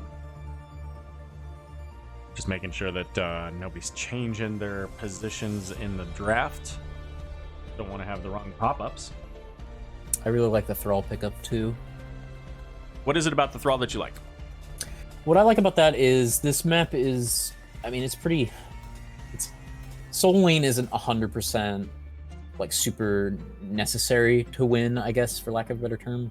Just making sure that nobody's changing their positions in the draft. Don't want to have the wrong pop-ups. I really like the Thrall pickup too. What is it about the Thrall that you like? What I like about that is this map is, I mean, it's pretty. Soul Lane isn't 100% like super necessary to win, I guess, for lack of a better term.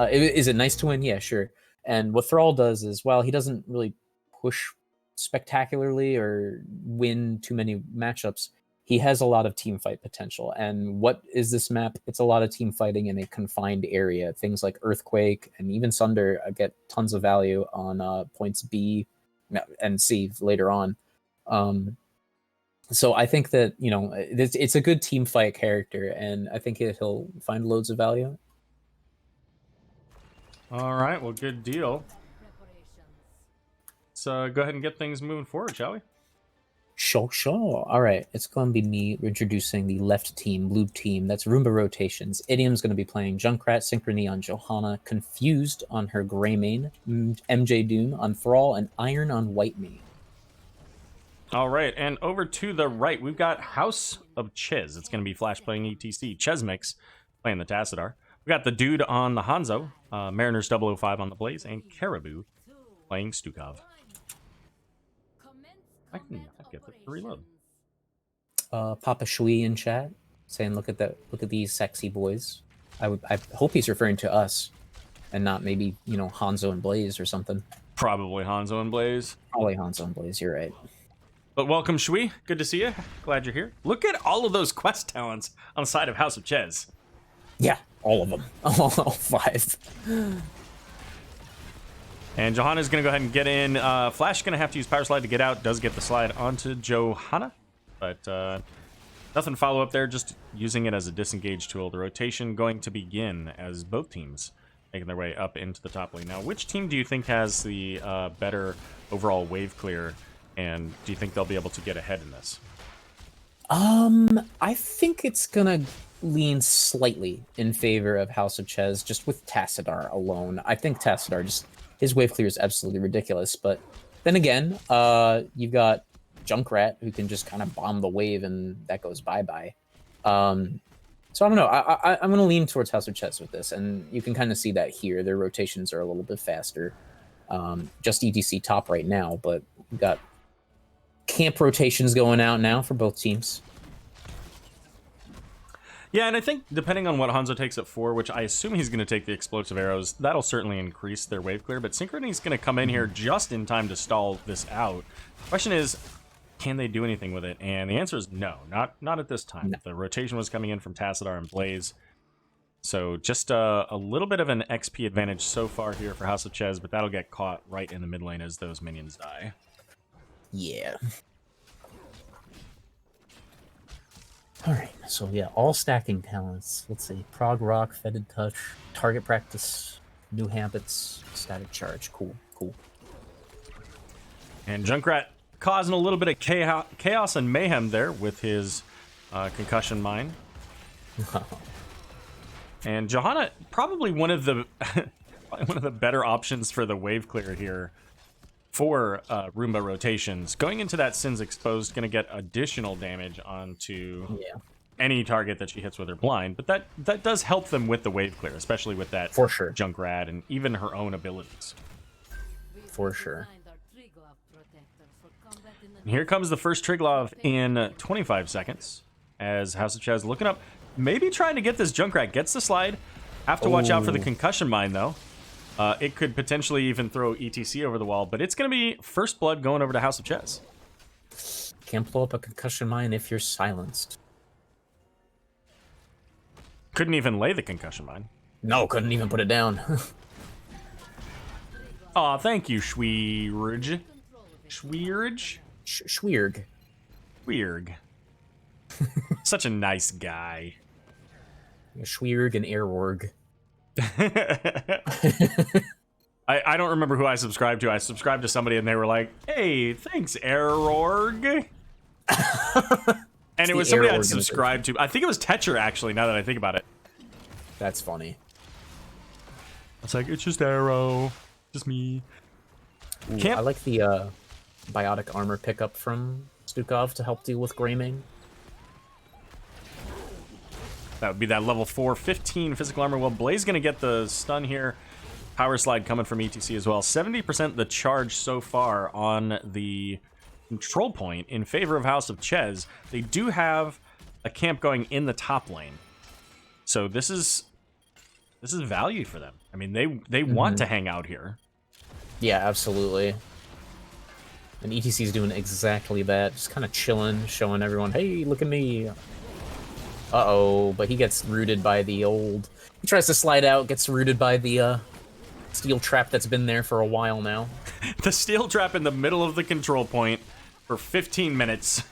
Is it nice to win? Yeah, sure. And what Thrall does is, while he doesn't really push spectacularly or win too many matchups, he has a lot of team fight potential. And what is this map? It's a lot of team fighting in a confined area. Things like Earthquake and even Sunder get tons of value on points B and C later on. So I think that, you know, it's a good team fight character, and I think he'll find loads of value. All right, well, good deal. Let's go ahead and get things moving forward, shall we? Sure. All right, it's going to be me introducing the left team, blue team. That's Roomba rotations. Idiom's going to be playing Junkrat, Synchrony on Johanna, Confused on her Greymane, MJ Doom on Thrall, and Iron on Whitemane. All right, and over to the right, we've got House of Chez. It's going to be Flash playing ETC. Chesmix playing the Tassadar. We got the Dude on the Hanzo, Mariners 005 on the Blaze, and Caribou playing Stukov. I can not get it to reload. Papa Shui in chat saying, "Look at these sexy boys." I hope he's referring to us, and not maybe, you know, Hanzo and Blaze or something. Probably Hanzo and Blaze. Probably Hanzo and Blaze. You're right. But welcome, Shui. Good to see you. Glad you're here. Look at all of those quest talents on the side of House of Chez. Yeah, all of them. All 5. And Johanna's going to go ahead and get in. Flash going to have to use Power Slide to get out. Does get the slide onto Johanna. But nothing to follow up there. Just using it as a disengage tool. The rotation going to begin as both teams making their way up into the top lane. Now, which team do you think has the better overall wave clear? And do you think they'll be able to get ahead in this? I think it's gonna lean slightly in favor of House of Chez, just with Tassadar alone. I think Tassadar, just his wave clear is absolutely ridiculous. But then again, you've got Junkrat, who can just kind of bomb the wave, and that goes bye-bye. So I don't know. I'm gonna lean towards House of Chez with this, and you can kind of see that here. Their rotations are a little bit faster. Just ETC top right now, but we've got camp rotations going out now for both teams. Yeah, and I think depending on what Hanzo takes at 4, which I assume he's going to take the explosive arrows, that'll certainly increase their wave clear. But Synchrony's going to come in here just in time to stall this out. The question is, can they do anything with it? And the answer is no, not at this time. No. The rotation was coming in from Tassadar and Blaze. So just a little bit of an XP advantage so far here for House of Chez, but that'll get caught right in the mid lane as those minions die. Yeah. Alright, so yeah, all stacking talents. Let's see. Prog Rock, Fetid Touch, Target Practice, New Habits, Static Charge. Cool. And Junkrat causing a little bit of chaos and mayhem there with his concussion mine. And Johanna, probably one of the better options for the wave clear here for Roomba rotations. Going into that Sin's Exposed, going to get additional damage onto any target that she hits with her blind, but that does help them with the wave clear, especially with that for sure Junkrat and even her own abilities. For sure. And here comes the first Triglav in 25 seconds as House of Chez looking up, maybe trying to get this Junkrat. Gets the slide. Have to watch out for the concussion mine, though. It could potentially even throw ETC over the wall, but it's going to be first blood going over to House of Chez. Can't blow up a concussion mine if you're silenced. Couldn't even lay the concussion mine. No, couldn't even put it down. Aw, thank you, Schwierg. Schwierg? Schwierg. Schwierg. Such a nice guy. Schwierg and Airorg. I don't remember who I subscribed to. I subscribed to somebody and they were like, hey, thanks, Aerorg. And it was somebody I'd subscribed to. I think it was Tetcher, actually, now that I think about it. That's funny. It's like, it's just Aero. Just me. Ooh, I like the biotic armor pickup from Stukov to help deal with Greymane. That would be that level 4, 15 physical armor. Well, Blaze going to get the stun here. Power slide coming from ETC as well. 70% the charge so far on the control point in favor of House of Chez. They do have a camp going in the top lane. So this is value for them. I mean, they want to hang out here. Yeah, absolutely. And ETC is doing exactly that. Just kind of chilling, showing everyone, hey, look at me. Uh-oh, but he gets rooted by the old... He tries to slide out, gets rooted by the steel trap that's been there for a while now. The steel trap in the middle of the control point for 15 minutes.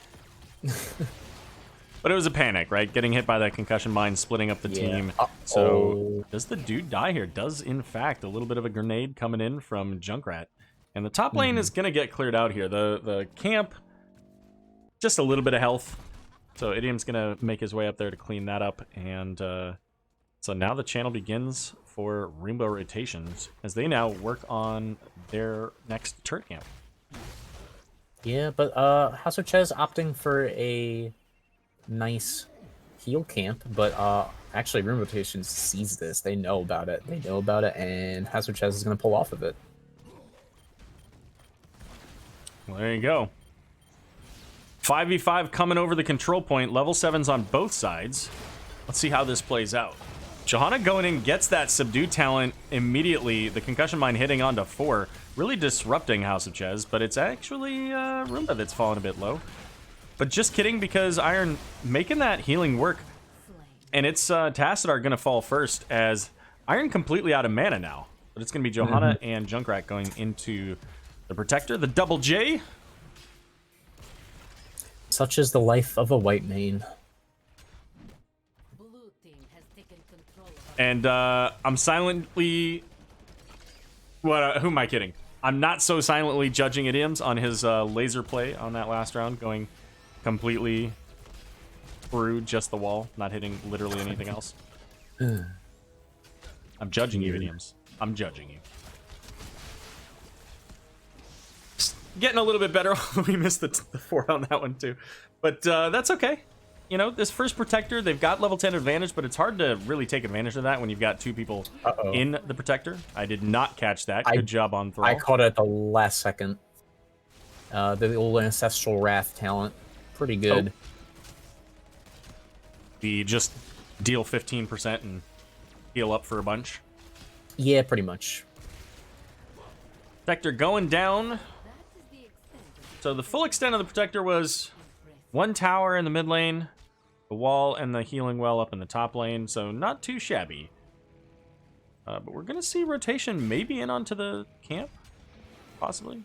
But it was a panic, right? Getting hit by that concussion mine, splitting up the team. So does the dude die here? Does, in fact, a little bit of a grenade coming in from Junkrat. And the top lane is going to get cleared out here. The camp, just a little bit of health. So Idiom's going to make his way up there to clean that up. And so now the channel begins for Roomba rotations as they now work on their next turret camp. Yeah, but House of Chez opting for a nice heal camp, but actually Room Rotations sees this. They know about it. They know about it, and House of Chez is going to pull off of it. Well, there you go. 5v5 coming over the control point. Level 7s on both sides. Let's see how this plays out. Johanna going in, gets that subdue talent immediately. The concussion mine hitting onto 4. Really disrupting House of Chez, but it's actually Roomba that's fallen a bit low. But just kidding, because Iron making that healing work. And it's Tassadar going to fall first, as Iron completely out of mana now. But it's going to be Johanna and Junkrat going into the Protector. The double J. Such is the life of a white mane. And I'm silently... What? Who am I kidding? I'm not so silently judging Idioms on his laser play on that last round, going completely through just the wall, not hitting literally anything else. I'm judging you, Idioms. I'm judging you. Getting a little bit better. We missed the 4 on that one too, but that's okay. You know, this first Protector, they've got level 10 advantage, but it's hard to really take advantage of that when you've got 2 people in the Protector. I did not catch that. Good job on Thrall. I caught it at the last second. The old Ancestral Wrath talent. Pretty good. The just deal 15% and heal up for a bunch. Yeah, pretty much. Protector going down. So the full extent of the Protector was 1 tower in the mid lane, the wall and the healing well up in the top lane, so not too shabby. But we're going to see rotation maybe in onto the camp, possibly.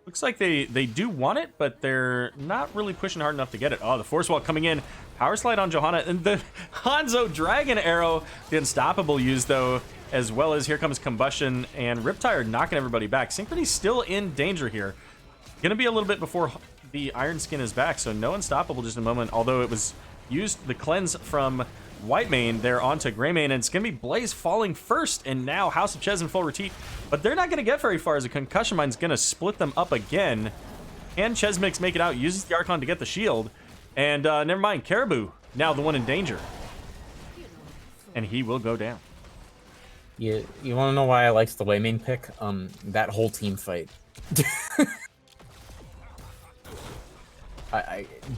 Looks like they do want it, but they're not really pushing hard enough to get it. Oh, the Force Wall coming in. Power Slide on Johanna, and the Hanzo Dragon Arrow, the Unstoppable use, though, as well as here comes Combustion and Riptire knocking everybody back. Synchrony's still in danger here. Gonna be a little bit before the Iron Skin is back, so no Unstoppable just a moment, although it was used the cleanse from White Mane there onto Gray Mane, and it's gonna be Blaze falling first, and now House of Chez in full retreat, but they're not gonna get very far as a Concussion Mine's gonna split them up again. And Chez make it out, uses the Archon to get the shield, and never mind, Caribou now the one in danger. And he will go down. You want to know why I liked the Waymane pick? That whole team fight.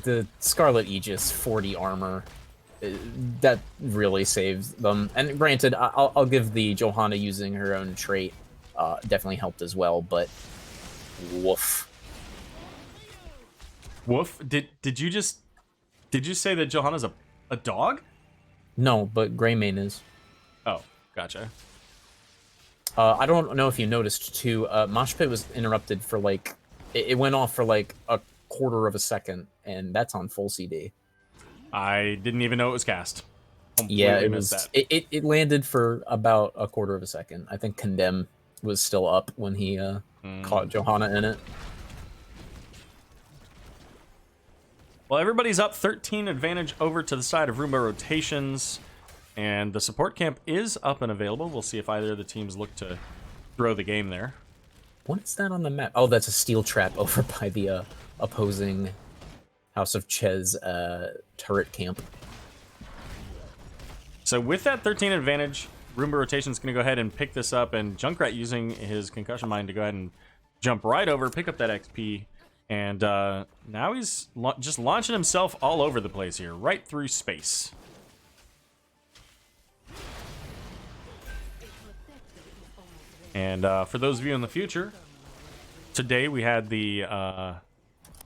The Scarlet Aegis 40 armor, that really saves them. And granted, I'll give the Johanna using her own trait definitely helped as well, but woof. Woof? Did you say that Johanna's a dog? No, but Greymane is. Oh, gotcha. I don't know if you noticed too. Mosh Pit was interrupted for like it went off for like a quarter of a second, and that's on full CD. I didn't even know it was cast. Yeah, it was. It landed for about a quarter of a second. I think Condemn was still up when he caught Johanna in it. Well, everybody's up 13 advantage over to the side of Roomba rotations, and the support camp is up and available. We'll see if either of the teams look to throw the game there. What is that on the map? Oh, that's a steel trap over by the opposing House of Chez turret camp. So with that 13 advantage, Roomba rotation's going to go ahead and pick this up, and Junkrat using his Concussion Mine to go ahead and jump right over, pick up that XP. And now he's just launching himself all over the place here, right through space. And for those of you in the future, today we had the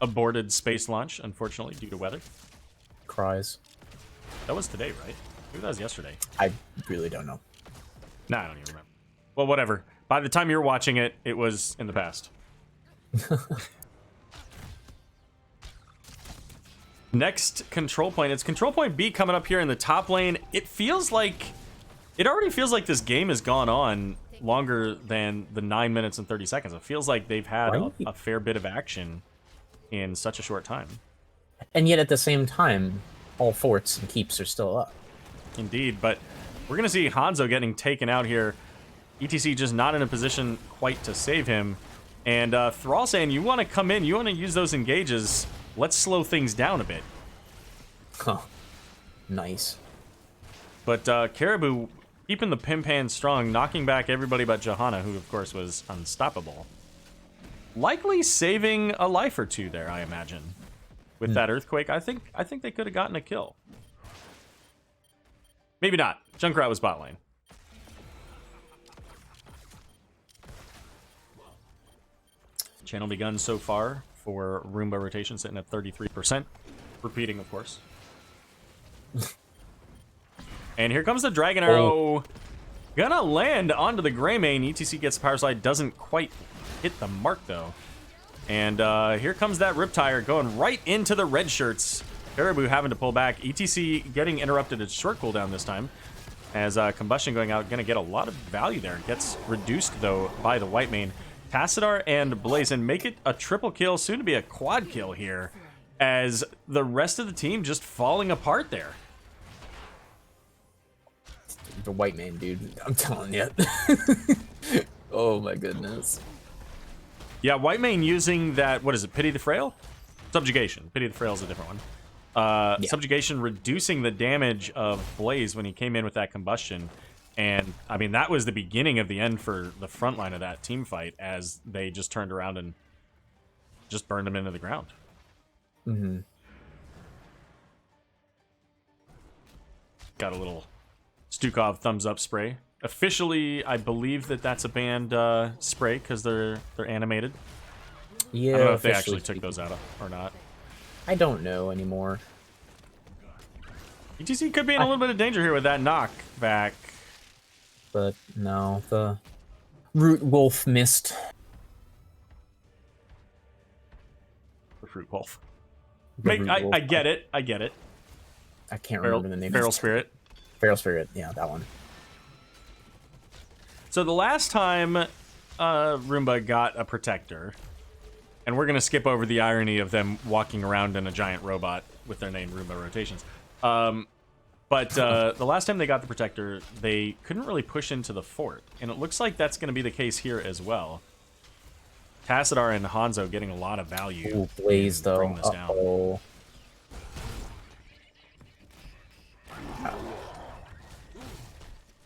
aborted space launch, unfortunately, due to weather. Cries. That was today, right? Maybe that was yesterday. I really don't know. Nah, I don't even remember. Well, whatever. By the time you're watching it, it was in the past. Next control point. It's control point B coming up here in the top lane. It already feels like this game has gone on longer than the 9 minutes and 30 seconds. It feels like they've had a fair bit of action in such a short time. And yet at the same time, all forts and keeps are still up. Indeed, but we're going to see Hanzo getting taken out here. ETC just not in a position quite to save him. And Thrall saying, you want to come in, you want to use those engages. Let's slow things down a bit. Huh. Nice. But Caribou keeping the Pimpan strong, knocking back everybody but Johanna, who of course was unstoppable. Likely saving a life or two there, I imagine. With that Earthquake, I think they could have gotten a kill. Maybe not. Junkrat was bot lane. Channel begun so far for Roomba rotation, sitting at 33%. Repeating, of course. And here comes the Dragon Arrow. Gonna land onto the Gray Mane. ETC gets the power slide. Doesn't quite hit the mark, though. And here comes that Riptire going right into the red shirts. Caribou having to pull back. ETC getting interrupted at short cooldown this time. As Combustion going out, gonna get a lot of value there. Gets reduced, though, by the White Mane. Tassadar and Blazin make it a triple kill, soon to be a quad kill here, as the rest of the team just falling apart there. The White Mane, dude. I'm telling you. Oh my goodness. Yeah, White Mane using that, what is it, Pity the Frail? Subjugation. Pity the Frail is a different one. Yeah. Subjugation reducing the damage of Blaze when he came in with that Combustion. And, I mean, that was the beginning of the end for the front line of that team fight, as they just turned around and just burned him into the ground. Mm-hmm. Got a little Stukov thumbs up spray. Officially, I believe that that's a banned spray because they're animated. Yeah, I don't know if they actually took those out or not. I don't know anymore. ETC could be in a little bit of danger here with that knockback. But no, the Root Wolf missed. The Fruit Wolf. I get it. I get it. I can't remember the name. Feral Spirit. Feral Spirit, yeah, that one. So the last time Roomba got a protector, and we're going to skip over the irony of them walking around in a giant robot with their name Roomba Rotations. But the last time they got the protector, they couldn't really push into the fort. And it looks like that's going to be the case here as well. Tassadar and Hanzo getting a lot of value. Ooh, Blaze, though. Bring this down. Uh-oh.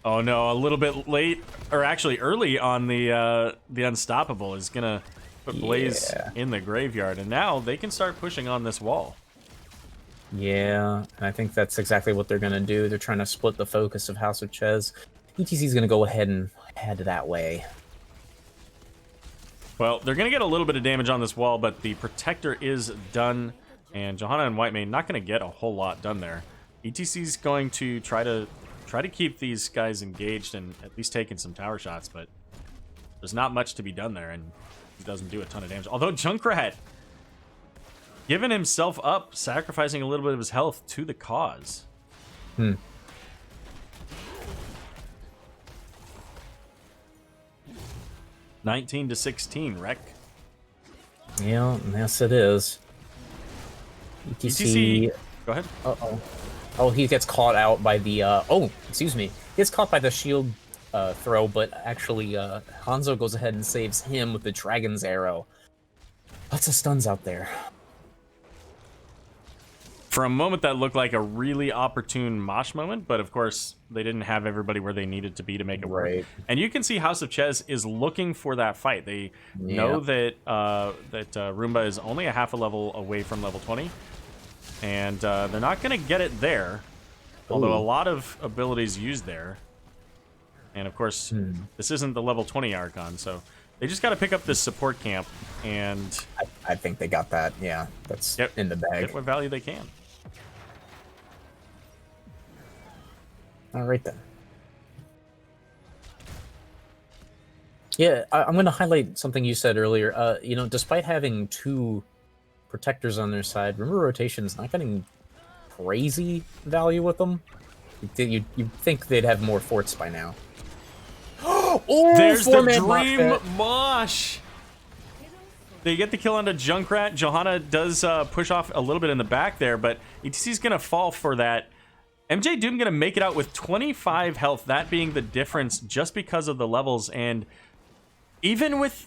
Oh no, a little bit late, or actually early on the Unstoppable is going to put Blaze in the graveyard. And now they can start pushing on this wall. Yeah, and I think that's exactly what they're going to do. They're trying to split the focus of House of Chez. ETC's going to go ahead and head that way. Well, they're going to get a little bit of damage on this wall, but the protector is done, and Johanna and Whitemane not going to get a whole lot done there. ETC's going to try to keep these guys engaged and at least taking some tower shots, but there's not much to be done there, and he doesn't do a ton of damage. Although Junkrat giving himself up, sacrificing a little bit of his health to the cause. 19 to 16, Rec. Yeah, yes it is. ETC. Go ahead. Uh-oh. Oh, he gets caught out by the, excuse me. He gets caught by the shield throw, but actually Hanzo goes ahead and saves him with the Dragon's Arrow. Lots of stuns out there. For a moment, that looked like a really opportune Mosh moment, but of course, they didn't have everybody where they needed to be to make it work. Right. And you can see House of Chez is looking for that fight. They know that Roomba is only a half a level away from level 20, and they're not going to get it there, although a lot of abilities used there. And of course, this isn't the level 20 Archon, so they just got to pick up this support camp, and I think they got that. Yeah, that's in the bag. Get what value they can. All right, then. Yeah, I'm going to highlight something you said earlier. You know, despite having two protectors on their side, Roomba Rotation's not getting crazy value with them. You'd think they'd have more forts by now. Oh, there's the Dream Mosh! They get the kill onto Junkrat. Johanna does push off a little bit in the back there, but ETC's going to fall for that. MJ Doom going to make it out with 25 health, that being the difference just because of the levels. And even with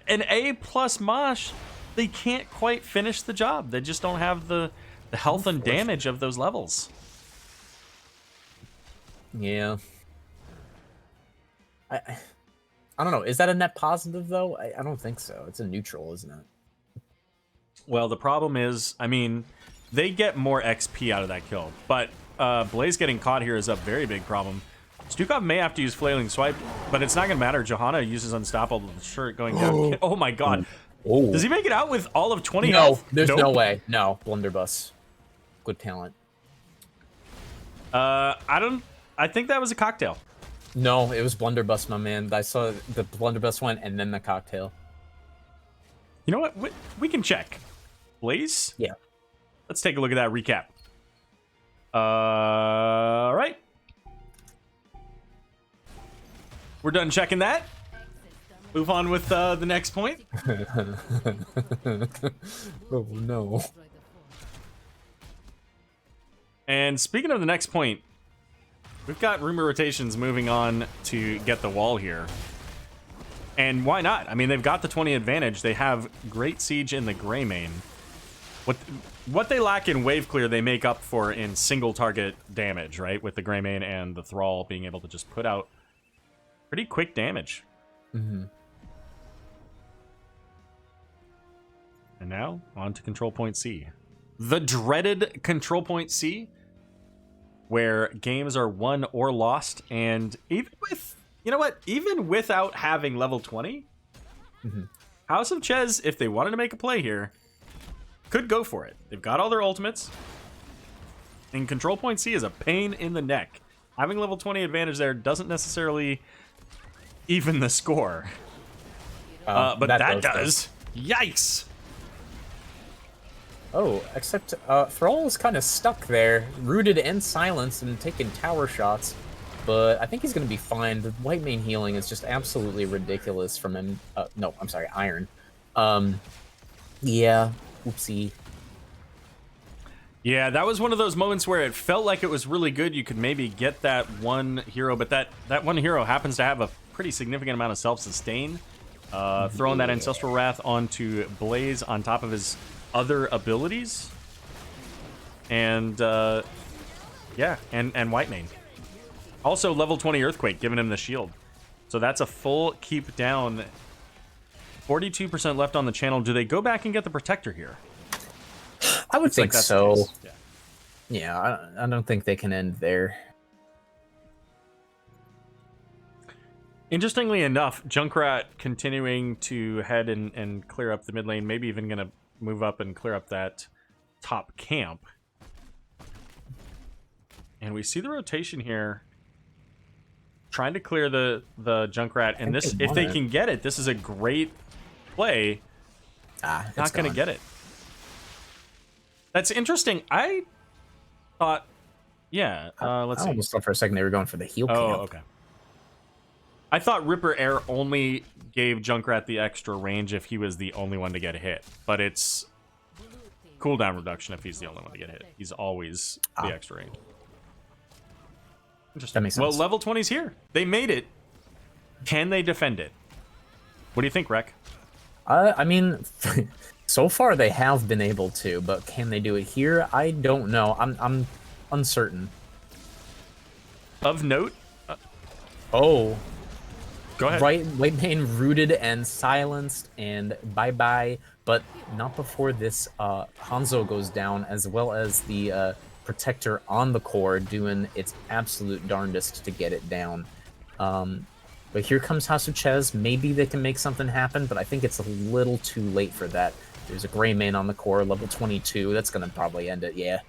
an A+ Mosh, they can't quite finish the job. They just don't have the health and damage of those levels. Yeah. I don't know. Is that a net positive, though? I don't think so. It's a neutral, isn't it? Well, the problem is, I mean, they get more XP out of that kill, but Blaze getting caught here is a very big problem. Stukov may have to use Flailing Swipe, but it's not going to matter. Johanna uses Unstoppable, shirt going down. Oh my god. Oh. Does he make it out with all of 20 health? No, there's no way. No, Blunderbuss. Good talent. I think that was a cocktail. No, it was Blunderbuss, my man. I saw the Blunderbuss one and then the cocktail. You know what? We can check. Blaze? Yeah. Let's take a look at that recap. All right. We're done checking that. Move on with the next point. Oh, no. And speaking of the next point, we've got Roomba Rotations moving on to get the wall here. And why not? I mean, they've got the 20 advantage. They have great siege in the Greymane. What they lack in wave clear, they make up for in single target damage, right? With the Greymane and the Thrall being able to just put out pretty quick damage. Mm-hmm. And now, on to Control Point C. The dreaded Control Point C, where games are won or lost, and even with, you know what, even without having level 20, House of Chez, if they wanted to make a play here, could go for it. They've got all their ultimates, and Control Point C is a pain in the neck. Having level 20 advantage there doesn't necessarily even the score. But that does. Yikes! Oh, except Thrall is kind of stuck there, rooted and silenced and taking tower shots. but I think he's going to be fine. The white main healing is just absolutely ridiculous from him. No, I'm sorry, Iron. Yeah, oopsie. Yeah, that was one of those moments where it felt like it was really good. You could maybe get that one hero, but that one hero happens to have a pretty significant amount of self-sustain. Throwing that Ancestral Wrath onto Blaze on top of his other abilities. And, yeah, and White Mane. Also, level 20 Earthquake, giving him the shield. So that's a full keep down. 42% left on the channel. Do they go back and get the Protector here? I would think so. Yeah. Yeah, I don't think they can end there. Interestingly enough, Junkrat continuing to head and clear up the mid lane, maybe even going to move up and clear up that top camp. And we see the rotation here, trying to clear the Junkrat. And this, if they can get it, this is a great play. Not going to get it. That's interesting. I thought, yeah, let's see. I almost thought for a second they were going for the heal camp. Oh, okay. I thought Ripper Air only gave Junkrat the extra range if he was the only one to get hit, but it's cooldown reduction if he's the only one to get hit. He's always the extra range. Interesting. That makes sense. Well, level 20's here. They made it. Can they defend it? What do you think, Rek? I mean, so far they have been able to, but can they do it here? I don't know. I'm uncertain. Of note. Oh. Go ahead. White Mane rooted and silenced, and bye-bye. But not before this Hanzo goes down, as well as the Protector on the core doing its absolute darndest to get it down. But here comes House of Chez. Maybe they can make something happen, but I think it's a little too late for that. There's a Gray Mane on the core, level 22. That's going to probably end it, yeah.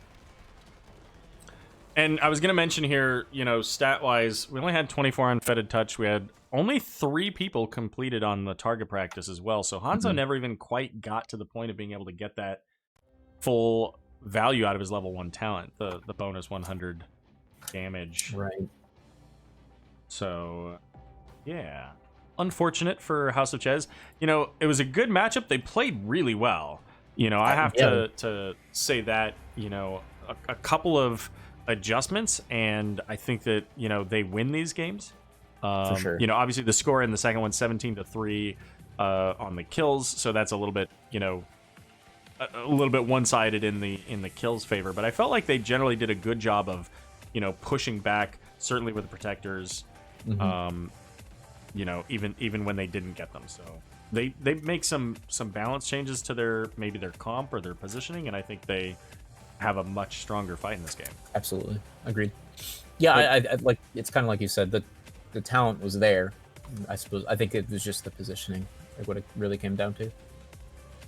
And I was going to mention here, you know, stat-wise, we only had 24 unfettered touch. We had only 3 people completed on the target practice as well. So Hanzo never even quite got to the point of being able to get that full value out of his level 1 talent, the bonus 100 damage. Right. So, yeah. Unfortunate for House of Chez. You know, it was a good matchup. They played really well. You know, I have to say that, you know, a couple of adjustments, and I think that, you know, they win these games. For sure. You know, obviously the score in the second one, 17-3 on the kills, so that's a little bit, you know, a little bit one-sided in the kills favor. But I felt like they generally did a good job of, you know, pushing back, certainly with the Protectors. You know, even when they didn't get them. So they make some balance changes to their comp or their positioning, and I think they have a much stronger fight in this game. Absolutely. Agreed. Yeah, I like, it's kind of like you said, the talent was there. I suppose I think it was just the positioning, like what it really came down to.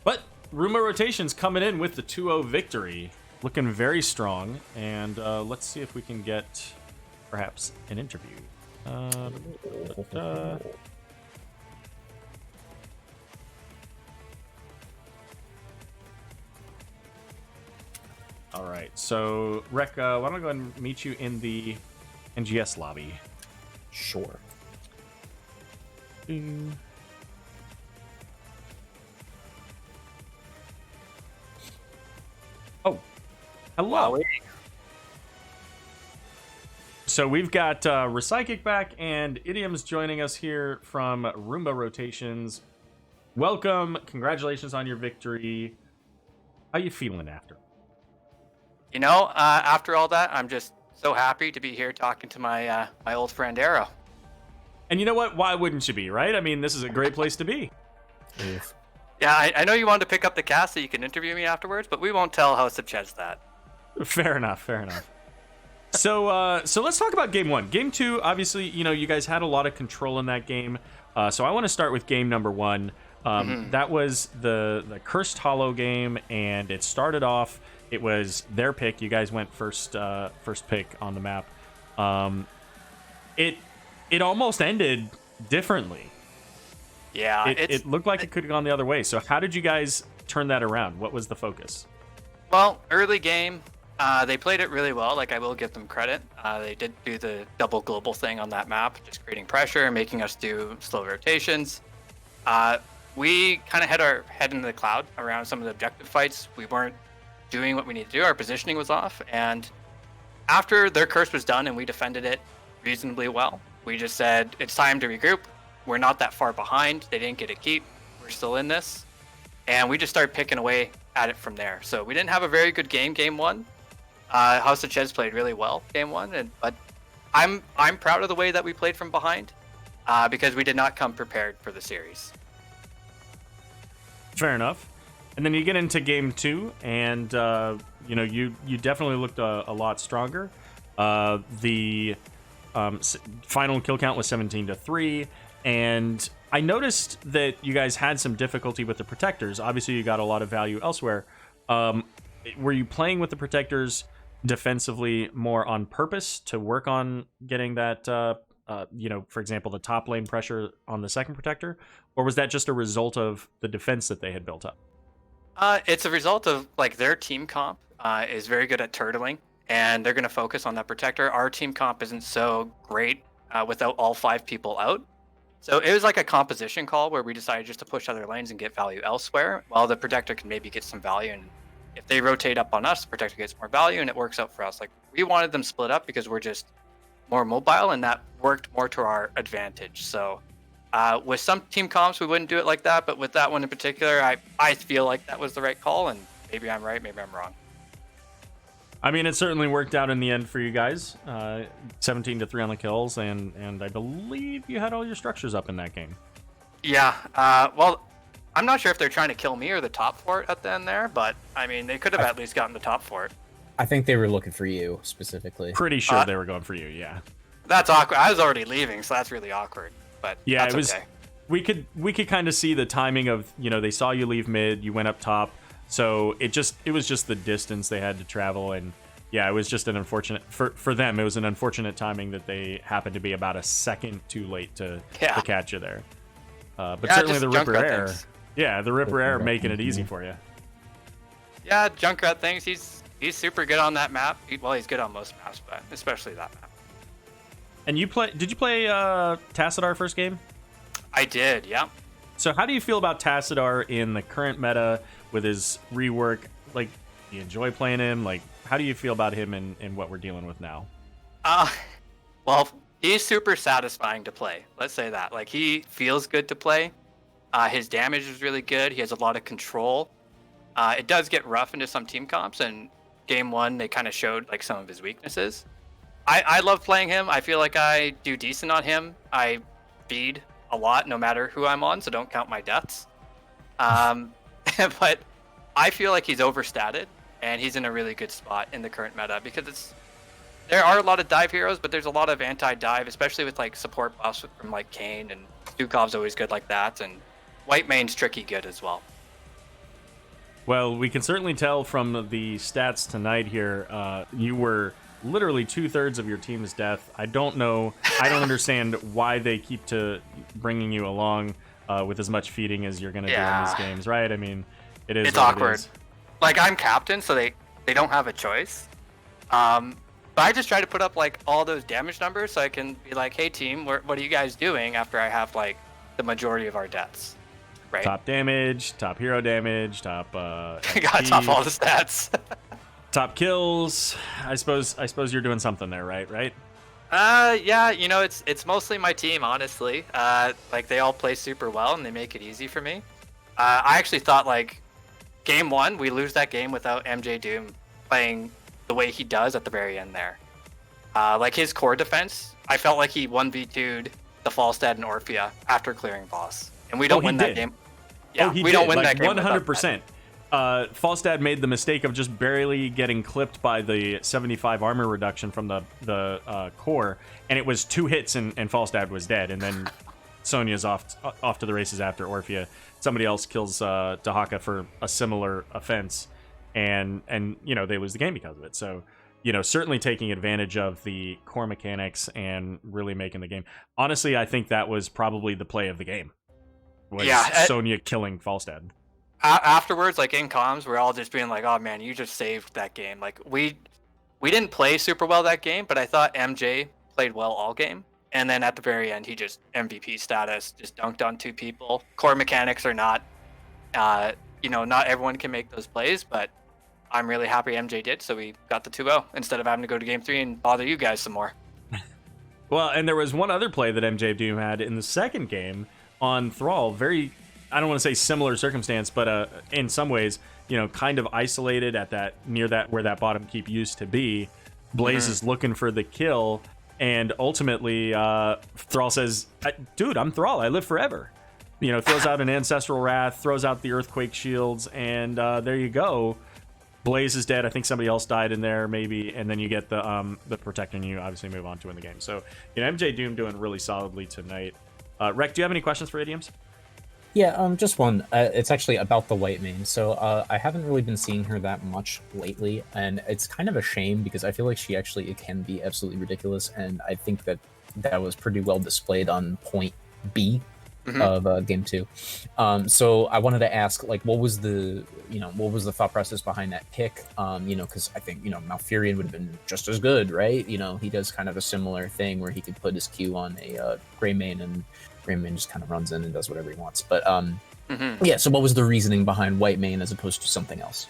But Roomba Rotations coming in with the 2-0 victory, looking very strong, and let's see if we can get perhaps an interview. All right, so Rek, why don't I go ahead and meet you in the NGS lobby? Sure. Ding. Oh, hello. So we've got Recyclic back, and Idiom's joining us here from Roomba Rotations. Welcome. Congratulations on your victory. How you feeling after? You know, after all that, I'm just so happy to be here talking to my my old friend Aero. And you know what? Why wouldn't you be, right? I mean, this is a great place to be. Yeah, I know you wanted to pick up the cast so you can interview me afterwards, but we won't tell House of Chez that. Fair enough, fair enough. So let's talk about game 1. Game 2, obviously, you know, you guys had a lot of control in that game. So I want to start with game number 1. That was the Cursed Hollow game, and it started off, it was their pick. You guys went first pick on the map. It almost ended differently. Yeah, it looked like it could have gone the other way. So how did you guys turn that around? What was the focus? Well, early game, They played it really well. Like, I will give them credit. They did do the double global thing on that map, just creating pressure and making us do slow rotations. We kind of had our head in the cloud around some of the objective fights. We weren't doing what we needed to do. Our positioning was off. And after their curse was done and we defended it reasonably well, we just said, it's time to regroup. We're not that far behind. They didn't get a keep. We're still in this. And we just started picking away at it from there. So we didn't have a very good game one. House of Chez played really well game one, but I'm proud of the way that we played from behind because we did not come prepared for the series. Fair enough. And then you get into game 2, and you definitely looked a lot stronger. The final kill count was 17-3, and I noticed that you guys had some difficulty with the protectors. Obviously, you got a lot of value elsewhere. Were you playing with the protectors defensively more on purpose to work on getting that, for example, the top lane pressure on the second protector? Or was that just a result of the defense that they had built up? It's a result of, like, their team comp is very good at turtling, and they're going to focus on that protector. Our team comp isn't so great without all 5 people out. So it was like a composition call where we decided just to push other lanes and get value elsewhere, while the protector can maybe get some value. And if they rotate up on us, the protector gets more value, and it works out for us. Like, we wanted them split up because we're just more mobile, and that worked more to our advantage. So with some team comps, we wouldn't do it like that, but with that one in particular, I feel like that was the right call, and maybe I'm right, maybe I'm wrong. I mean, it certainly worked out in the end for you guys. 17-3 on the kills, and I believe you had all your structures up in that game. Yeah, well, I'm not sure if they're trying to kill me or the top fort at the end there, but I mean, they could have at least gotten the top fort. I think they were looking for you specifically. Pretty sure they were going for you, yeah. That's awkward. I was already leaving, so that's really awkward. But yeah, that's it was. Okay. We could kind of see the timing of, they saw you leave mid, you went up top, so it was just the distance they had to travel, and yeah, it was just an unfortunate for them. It was an unfortunate timing that they happened to be about a second too late to catch you there. But certainly the Ripper Air. Things. Yeah, the Ripper Air making it easy for you. Yeah, Junkrat things. He's super good on that map. Well, he's good on most maps, but especially that map. And did you play Tassadar first game? I did, yeah. So how do you feel about Tassadar in the current meta with his rework? Like, do you enjoy playing him? Like, how do you feel about him in what we're dealing with now? Well, he's super satisfying to play. Let's say that. Like, he feels good to play. His damage is really good. He has a lot of control. It does get rough into some team comps, and game 1 they kind of showed like some of his weaknesses. I love playing him. I feel like I do decent on him. I feed a lot no matter who I'm on, so don't count my deaths. But I feel like he's overstated, and he's in a really good spot in the current meta because there are a lot of dive heroes, but there's a lot of anti-dive, especially with like support buffs from like Kane, and Stukov's always good like that, and White Main's tricky good as well. Well, we can certainly tell from the stats tonight here, you were literally 2/3 of your team's death. I don't know. I don't understand why they keep bringing you along with as much feeding as you're going to do in these games, right? I mean, it's awkward. Like, I'm captain, so they don't have a choice. But I just try to put up like all those damage numbers so I can be like, hey team, what are you guys doing after I have like the majority of our deaths? Right. Top damage, top hero damage, top got top all the stats. Top kills. I suppose you're doing something there, right? Yeah, it's mostly my team, honestly. Like, they all play super well and they make it easy for me. I actually thought like game 1 we lose that game without MJ Doom playing the way he does at the very end there. Like, his core defense, I felt like he 1v2'd the Falstad and Orphea after clearing boss. And we don't win that game. Yeah, we don't win that game. 100%. Falstad made the mistake of just barely getting clipped by the 75 armor reduction from the core, and it was 2 hits and Falstad was dead. And then Sonya's off to the races after Orphea. Somebody else kills Dahaka for a similar offense, and they lose the game because of it. So, certainly taking advantage of the core mechanics and really making the game. Honestly, I think that was probably the play of the game. Was Sonya killing Falstad. afterwards, like in comms, we're all just being like, "Oh man, you just saved that game." Like we didn't play super well that game, but I thought MJ played well all game. And then at the very end, he just MVP status, just dunked on 2 people. Core mechanics are not, not everyone can make those plays, but I'm really happy MJ did, so we got the 2-0 instead of having to go to game 3 and bother you guys some more. Well, and there was one other play that MJ Doom had in the second game on Thrall. Very, I don't want to say similar circumstance, but in some ways, kind of isolated at that near that where that bottom keep used to be. Blaze is looking for the kill, and ultimately Thrall says, "Dude, I'm Thrall. I live forever." Throws out an Ancestral Wrath, throws out the Earthquake Shields, and there you go. Blaze is dead. I think somebody else died in there, maybe, and then you get the Protector, and you obviously move on to win the game. So, MJ Doom doing really solidly tonight. Rec, do you have any questions for ADMs? Yeah, just one. It's actually about the white main. So I haven't really been seeing her that much lately, and it's kind of a shame because I feel like it can be absolutely ridiculous, and I think that was pretty well displayed on point B of game 2. So I wanted to ask, like, what was the thought process behind that pick? Because I think Malfurion would have been just as good, right? He does kind of a similar thing where he could put his Q on a gray main, and gray main just kind of runs in and does whatever he wants. But yeah. So what was the reasoning behind white main as opposed to something else?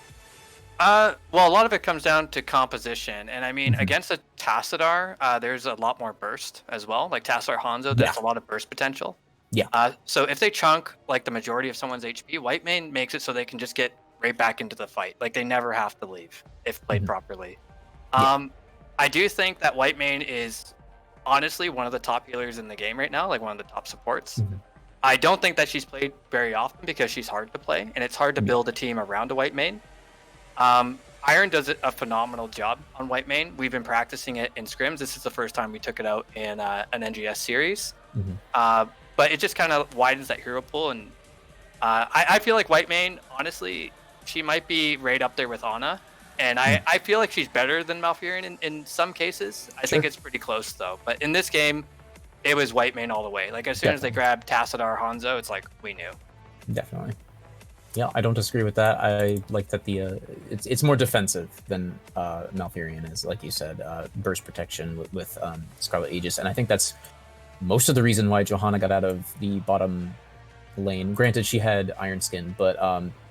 Well, a lot of it comes down to composition, and I mean, against a Tassadar, there's a lot more burst as well. Like Tassadar Hanzo, there's a lot of burst potential. Yeah. So if they chunk like the majority of someone's HP, white main makes it so they can just get right back into the fight. Like they never have to leave if played properly. I do think that white main is honestly one of the top healers in the game right now, like one of the top supports. I don't think that she's played very often because she's hard to play, and it's hard to build a team around a white main. Iron does a phenomenal job on white main. We've been practicing it in scrims. This is the first time we took it out in an NGS series. But it just kind of widens that hero pool, and I feel like white main, honestly, she might be right up there with Ana, and I feel like she's better than Malfurion in some cases. I think it's pretty close though. But in this game, it was white main all the way. Like as soon as they grabbed Tassadar Hanzo, it's like we knew. Definitely. Yeah, I don't disagree with that. I like that it's more defensive than Malfurion is, like you said, burst protection with Scarlet Aegis, and I think that's most of the reason why Johanna got out of the bottom lane. Granted, she had Iron Skin, but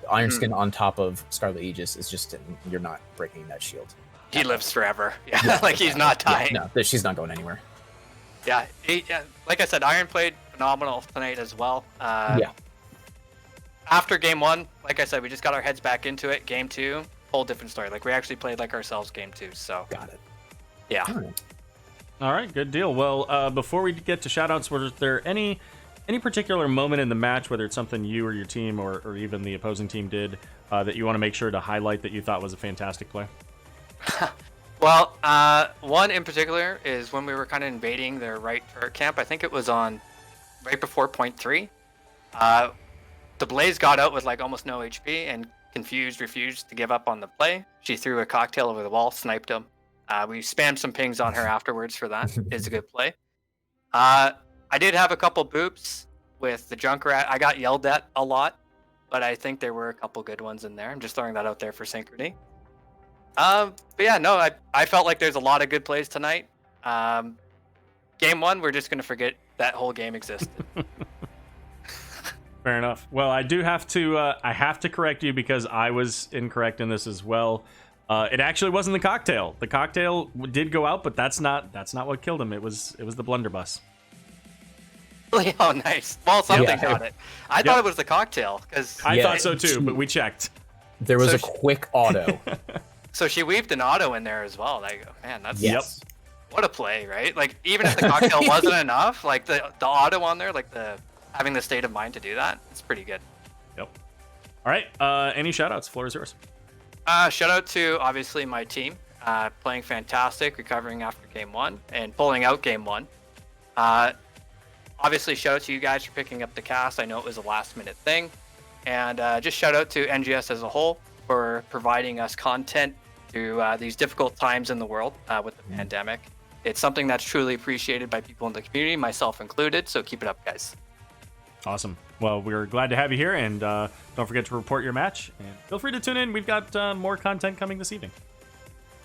Iron Skin on top of Scarlet Aegis is just, you're not breaking that shield. He lives forever. Yeah, like he's not dying. Yeah, no, she's not going anywhere. Yeah, like I said, Iron played phenomenal tonight as well. Yeah. After game 1, like I said, we just got our heads back into it. Game 2, whole different story. Like we actually played like ourselves game 2. So got it. Yeah. All right, good deal. Well, before we get to shoutouts, was there any particular moment in the match, whether it's something you or your team or even the opposing team did, that you want to make sure to highlight that you thought was a fantastic play? Well, one in particular is when we were kind of invading their right turret camp. I think it was on right before point 3. The Blaze got out with like almost no HP and confused, refused to give up on the play. She threw a cocktail over the wall, sniped him. We spammed some pings on her afterwards for that. It's a good play. I did have a couple boops with the Junkrat. I got yelled at a lot, but I think there were a couple good ones in there. I'm just throwing that out there for synchrony. But yeah, no, I felt like there's a lot of good plays tonight. Game 1, we're just going to forget that whole game existed. Fair enough. Well, I do have to I have to correct you because I was incorrect in this as well. It actually wasn't the cocktail. The cocktail did go out, but that's not what killed him. It was the blunderbuss. Oh, nice. Well, something got it. I thought it was the cocktail because I thought so too, but we checked. There was a quick auto. So she weaved an auto in there as well. Like, man, that's what a play, right? Like, even if the cocktail wasn't enough, like the auto on there, like having the state of mind to do that, it's pretty good. Yep. All right. Any shoutouts? Floor is yours. Shout out to obviously my team, playing fantastic, recovering after game 1 and pulling out game 1. Obviously, shout out to you guys for picking up the cast. I know it was a last-minute thing, and just shout out to NGS as a whole for providing us content through these difficult times in the world with the pandemic. It's something that's truly appreciated by people in the community, myself included. So keep it up, guys. Awesome. Well, we're glad to have you here, and don't forget to report your match. And feel free to tune in. We've got more content coming this evening.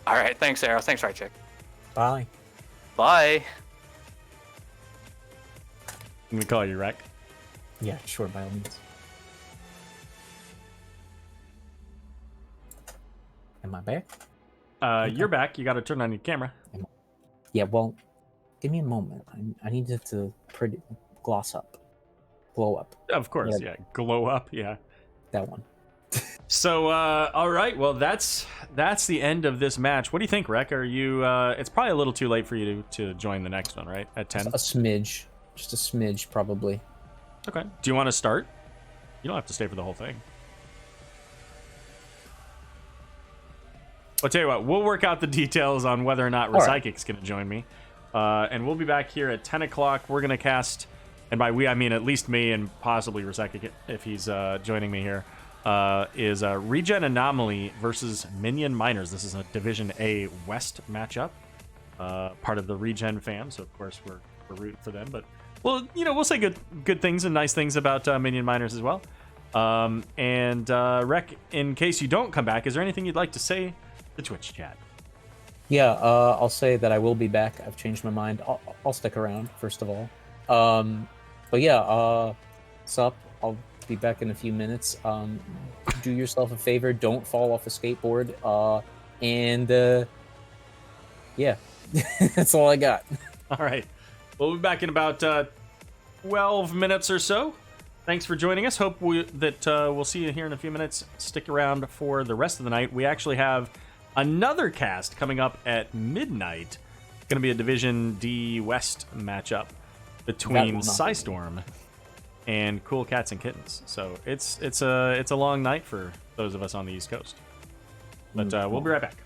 All right, thanks, Aero. Thanks, Right Chick. Bye. Bye. Can we call you Rec? Yeah, sure, by all means. Am I back? You're back. You got to turn on your camera. Yeah, well, give me a moment. I need it to gloss up. Glow up. Of course, yeah. Glow up, yeah. That one. So, all right. Well, that's the end of this match. What do you think, Rec? Are you? It's probably a little too late for you to join the next one, right? At 10. A smidge, just a smidge, probably. Okay. Do you want to start? You don't have to stay for the whole thing. I'll tell you what. We'll work out the details on whether or not Recycic's going to join me, and we'll be back here at 10 o'clock. We're going to cast, and by we I mean at least me and possibly Recycic if he's joining me here. Is Regen Anomaly versus Minion Miners. This is a Division A West matchup. Part of the Regen fam, so of course we're rooting for them. But we'll say good things and nice things about Minion Miners as well. And Rec, in case you don't come back, is there anything you'd like to say to Twitch chat? Yeah, I'll say that I will be back. I've changed my mind. I'll stick around first of all. But yeah, sup? I'll be back in a few minutes. Do yourself a favor, don't fall off a skateboard. And yeah, that's all I got. All right. We'll be back in about 12 minutes or so. Thanks for joining us. Hope that we'll see you here in a few minutes. Stick around for the rest of the night. We actually have another cast coming up at midnight. It's going to be a Division D West matchup between Psystorm and Cool Cats and Kittens. So it's a long night for those of us on the East Coast. But we'll be right back.